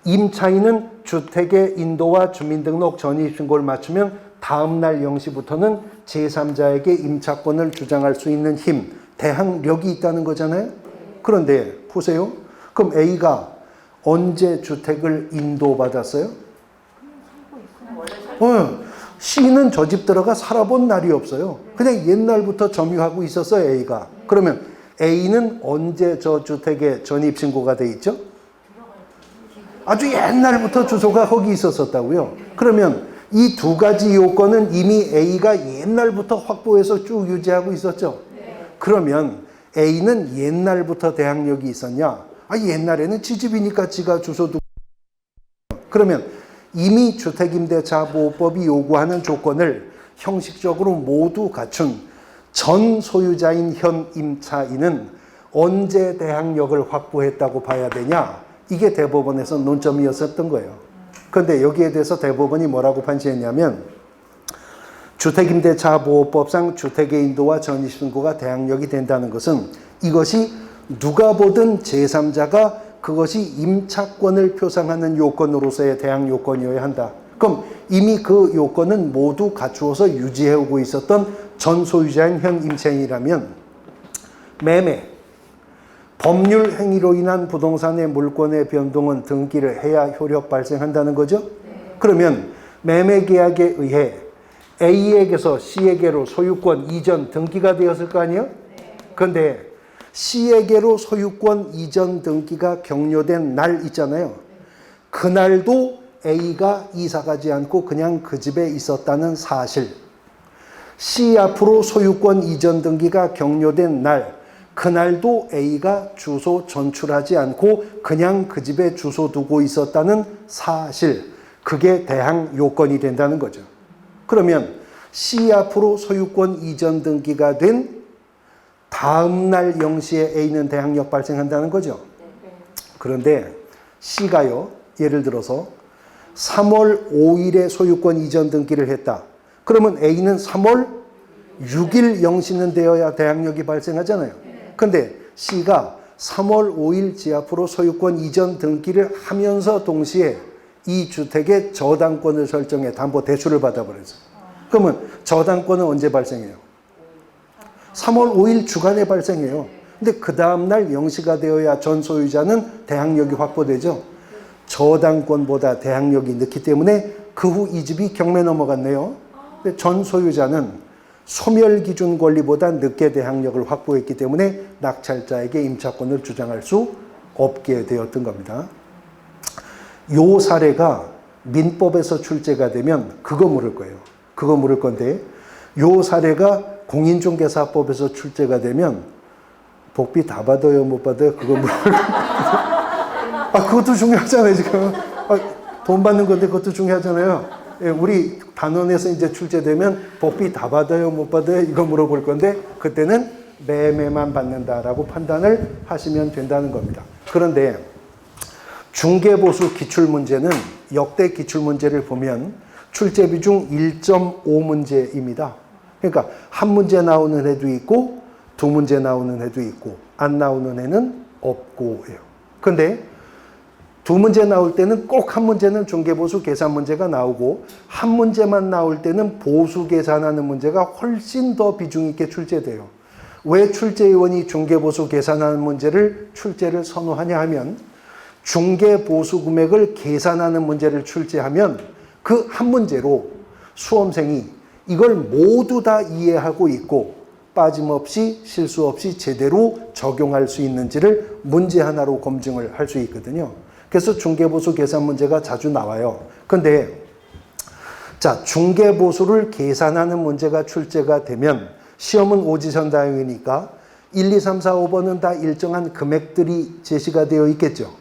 Speaker 1: 임차인은 주택의 인도와 주민등록 전입신고를 맞추면 다음 날 0시부터는 제3자에게 임차권을 주장할 수 있는 힘, 대항력이 있다는 거잖아요. 그런데 보세요. 그럼 A가 언제 주택을 인도받았어요? C는 저 집 들어가 살아본 날이 없어요. 그냥 옛날부터 점유하고 있었어요, A가. 그러면 A는 언제 저 주택에 전입신고가 돼 있죠? 아주 옛날부터 주소가 거기 있었었다고요. 그러면 이 두 가지 요건은 이미 A가 옛날부터 확보해서 쭉 유지하고 있었죠. 그러면 A는 옛날부터 대항력이 있었냐? 옛날에는 지집이니까 지가 주소 두고. 그러면 이미 주택임대차보호법이 요구하는 조건을 형식적으로 모두 갖춘 전 소유자인 현 임차인은 언제 대항력을 확보했다고 봐야 되냐? 이게 대법원에서 논점이었었던 거예요. 그런데 여기에 대해서 대법원이 뭐라고 판시했냐면 주택임대차보호법상 주택의 인도와 전입신고가 대항력이 된다는 것은 이것이 누가 보든 제3자가 그것이 임차권을 표상하는 요건으로서의 대항 요건이어야 한다. 그럼 이미 그 요건은 모두 갖추어서 유지해오고 있었던 전 소유자인 현 임차인이라면 매매, 법률 행위로 인한 부동산의 물권의 변동은 등기를 해야 효력 발생한다는 거죠. 그러면 매매 계약에 의해 A에게서 C에게로 소유권 이전 등기가 되었을 거 아니에요? 그런데 C에게로 소유권 이전 등기가 격려된 날 있잖아요. 그날도 A가 이사가지 않고 그냥 그 집에 있었다는 사실. C 앞으로 소유권 이전 등기가 격려된 날, 그날도 A가 주소 전출하지 않고 그냥 그 집에 주소 두고 있었다는 사실. 그게 대항 요건이 된다는 거죠. 그러면 C 앞으로 소유권 이전 등기가 된 다음 날 0시에 A는 대항력 발생한다는 거죠. 그런데 C가요, 예를 들어서 3월 5일에 소유권 이전 등기를 했다. 그러면 A는 3월 6일 0시는 되어야 대항력이 발생하잖아요. 그런데 C가 3월 5일 지 앞으로 소유권 이전 등기를 하면서 동시에 이 주택의 저당권을 설정해 담보 대출을 받아버렸어요. 그러면 저당권은 언제 발생해요? 3월 5일 주간에 발생해요. 근데 그 다음날 0시가 되어야 전 소유자는 대항력이 확보되죠. 저당권보다 대항력이 늦기 때문에 그 후 이 집이 경매 넘어갔네요. 근데 전 소유자는 소멸 기준 권리보다 늦게 대항력을 확보했기 때문에 낙찰자에게 임차권을 주장할 수 없게 되었던 겁니다. 요 사례가 민법에서 출제가 되면 그거 물을 거예요. 그거 물을 건데 요 사례가 공인중개사법에서 출제가 되면 복비 다 받아요, 못 받아요? 그거 물을 그것도 중요하잖아요, 지금. 돈 받는 건데 그것도 중요하잖아요. 예, 우리 단원에서 이제 출제되면 복비 다 받아요, 못 받아요? 이거 물어볼 건데 그때는 매매만 받는다라고 판단을 하시면 된다는 겁니다. 그런데 중개보수 기출문제는 역대 기출문제를 보면 출제 비중 1.5문제입니다. 그러니까 한 문제 나오는 해도 있고 두 문제 나오는 해도 있고 안 나오는 해는 없고예요. 그런데 두 문제 나올 때는 꼭 한 문제는 중개보수 계산 문제가 나오고 한 문제만 나올 때는 보수 계산하는 문제가 훨씬 더 비중 있게 출제돼요. 왜 출제위원이 중개보수 계산하는 문제를 출제를 선호하냐 하면 중개보수 금액을 계산하는 문제를 출제하면 그 한 문제로 수험생이 이걸 모두 다 이해하고 있고 빠짐없이 실수 없이 제대로 적용할 수 있는지를 문제 하나로 검증을 할 수 있거든요. 그래서 중개보수 계산 문제가 자주 나와요. 근데 자, 중개보수를 계산하는 문제가 출제가 되면 시험은 오지선다형이니까 1, 2, 3, 4, 5번은 다 일정한 금액들이 제시가 되어 있겠죠.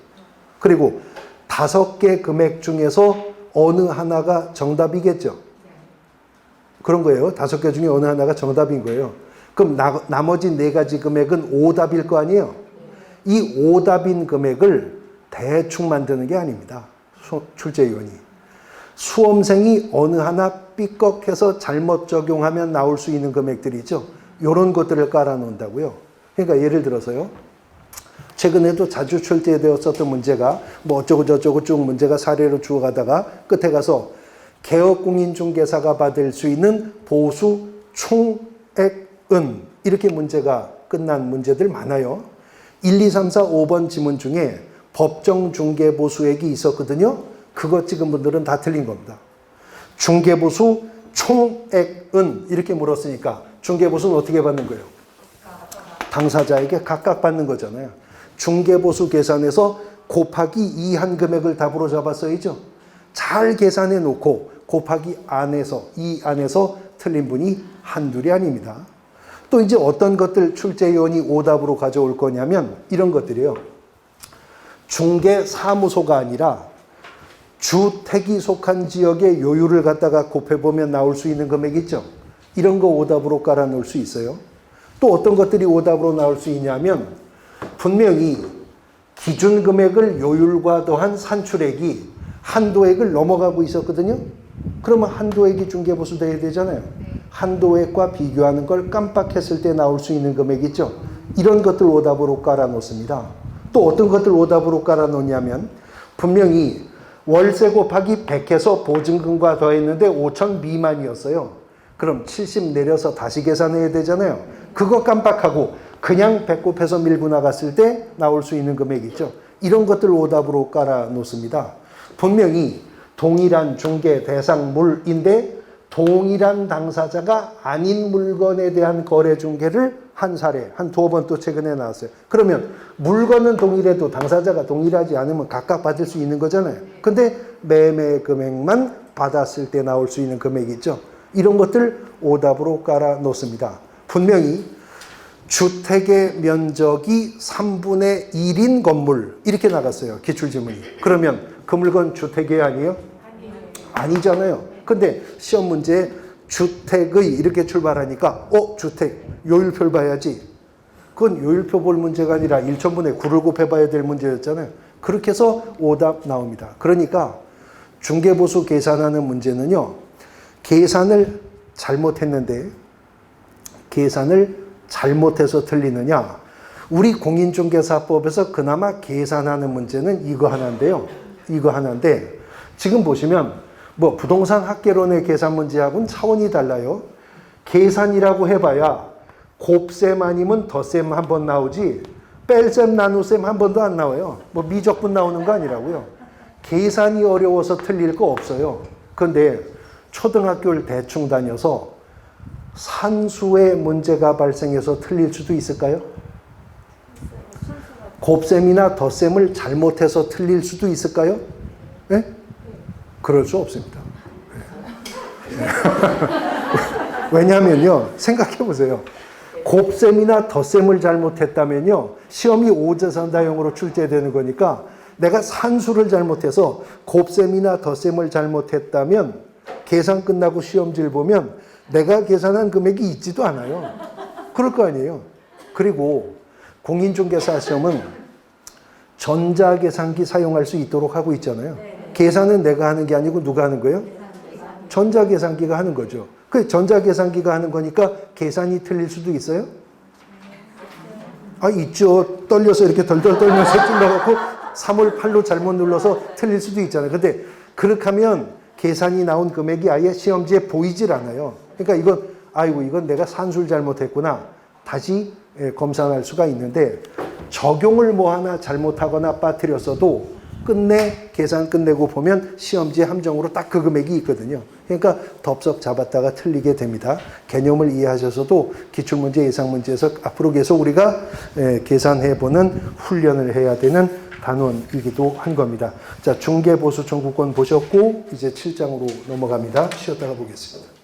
Speaker 1: 그리고 5개 금액 중에서 어느 하나가 정답이겠죠. 그런 거예요. 5개 중에 어느 하나가 정답인 거예요. 그럼 나머지 4가지 금액은 오답일 거 아니에요. 이 오답인 금액을 대충 만드는 게 아닙니다. 출제위원이. 수험생이 어느 하나 삐걱해서 잘못 적용하면 나올 수 있는 금액들이죠. 이런 것들을 깔아놓는다고요. 그러니까 예를 들어서요. 최근에도 자주 출제되었었던 문제가 뭐 어쩌고 저쩌고 쭉 문제가 사례로 주어가다가 끝에 가서 개업공인중개사가 받을 수 있는 보수 총액은 이렇게 문제가 끝난 문제들 많아요. 1, 2, 3, 4, 5번 지문 중에 법정 중개보수액이 있었거든요. 그거 찍은 분들은 다 틀린 겁니다. 중개보수 총액은 이렇게 물었으니까 중개보수는 어떻게 받는 거예요? 당사자에게 각각 받는 거잖아요. 중개보수 계산에서 곱하기 2 한 금액을 답으로 잡았어야죠. 잘 계산해 놓고 곱하기 이 안에서 틀린 분이 한둘이 아닙니다. 또 이제 어떤 것들 출제위원이 오답으로 가져올 거냐면 이런 것들이에요. 중개사무소가 아니라 주택이 속한 지역의 요율을 갖다가 곱해보면 나올 수 있는 금액 있죠. 이런 거 오답으로 깔아놓을 수 있어요. 또 어떤 것들이 오답으로 나올 수 있냐면 분명히 기준 금액을 요율과 더한 산출액이 한도액을 넘어가고 있었거든요. 그러면 한도액이 중개보수 돼야 되잖아요. 한도액과 비교하는 걸 깜빡했을 때 나올 수 있는 금액 있죠. 이런 것들 오답으로 깔아놓습니다. 또 어떤 것들 오답으로 깔아놓냐면 분명히 월세 곱하기 100해서 보증금과 더했는데 5천 미만이었어요. 그럼 70 내려서 다시 계산해야 되잖아요. 그거 깜빡하고 그냥 배꼽 해서 밀고 나갔을 때 나올 수 있는 금액 있죠. 이런 것들 오답으로 깔아 놓습니다. 분명히 동일한 중개 대상물인데 동일한 당사자가 아닌 물건에 대한 거래 중개를 한 사례, 한 2번 또 최근에 나왔어요. 그러면 물건은 동일해도 당사자가 동일하지 않으면 각각 받을 수 있는 거잖아요. 근데 매매 금액만 받았을 때 나올 수 있는 금액이 있죠. 이런 것들 오답으로 깔아 놓습니다. 분명히 주택의 면적이 3분의 1인 건물 이렇게 나갔어요. 기출지문이. 그러면 그 물건 주택이 아니에요? 아니잖아요. 근데 시험 문제에 주택의 이렇게 출발하니까 주택 요율표를 봐야지. 그건 요율표 볼 문제가 아니라 1천분의 9를 곱해봐야 될 문제였잖아요. 그렇게 해서 오답 나옵니다. 그러니까 중개보수 계산하는 문제는요. 계산을 잘못했는데 계산을 잘못해서 틀리느냐. 우리 공인중개사법에서 그나마 계산하는 문제는 이거 하나인데요. 이거 하나인데 지금 보시면 뭐 부동산 학개론의 계산 문제하고는 차원이 달라요. 계산이라고 해봐야 곱셈 아니면 덧셈 한 번 나오지 뺄셈 나눗셈 한 번도 안 나와요. 뭐 미적분 나오는 거 아니라고요. 계산이 어려워서 틀릴 거 없어요. 그런데 초등학교를 대충 다녀서 산수의 문제가 발생해서 틀릴 수도 있을까요? 곱셈이나 덧셈을 잘못해서 틀릴 수도 있을까요? 네? 그럴 수 없습니다. 네. 왜냐하면요. 생각해 보세요. 곱셈이나 덧셈을 잘못했다면요. 시험이 오제선다형으로 출제되는 거니까 내가 산수를 잘못해서 곱셈이나 덧셈을 잘못했다면 계산 끝나고 시험지를 보면 내가 계산한 금액이 있지도 않아요. 그럴 거 아니에요. 그리고 공인중개사 시험은 전자계산기 사용할 수 있도록 하고 있잖아요. 계산은 내가 하는 게 아니고 누가 하는 거예요? 전자계산기가 하는 거죠. 그 전자계산기가 하는 거니까 계산이 틀릴 수도 있어요? 있죠. 떨려서 이렇게 덜덜 떨면서 찔러갖고 3월 8로 잘못 눌러서 틀릴 수도 있잖아요. 근데 그렇게 하면 계산이 나온 금액이 아예 시험지에 보이질 않아요. 그러니까 이건 내가 산수를 잘못했구나. 다시 검사할 수가 있는데 적용을 뭐 하나 잘못하거나 빠뜨렸어도 끝내 계산 끝내고 보면 시험지 함정으로 딱 그 금액이 있거든요. 그러니까 덥석 잡았다가 틀리게 됩니다. 개념을 이해하셔서도 기출문제, 예상문제에서 앞으로 계속 우리가 계산해보는 훈련을 해야 되는 단원이기도 한 겁니다. 자, 중개보수 청구권 보셨고 이제 7장으로 넘어갑니다. 쉬었다가 보겠습니다.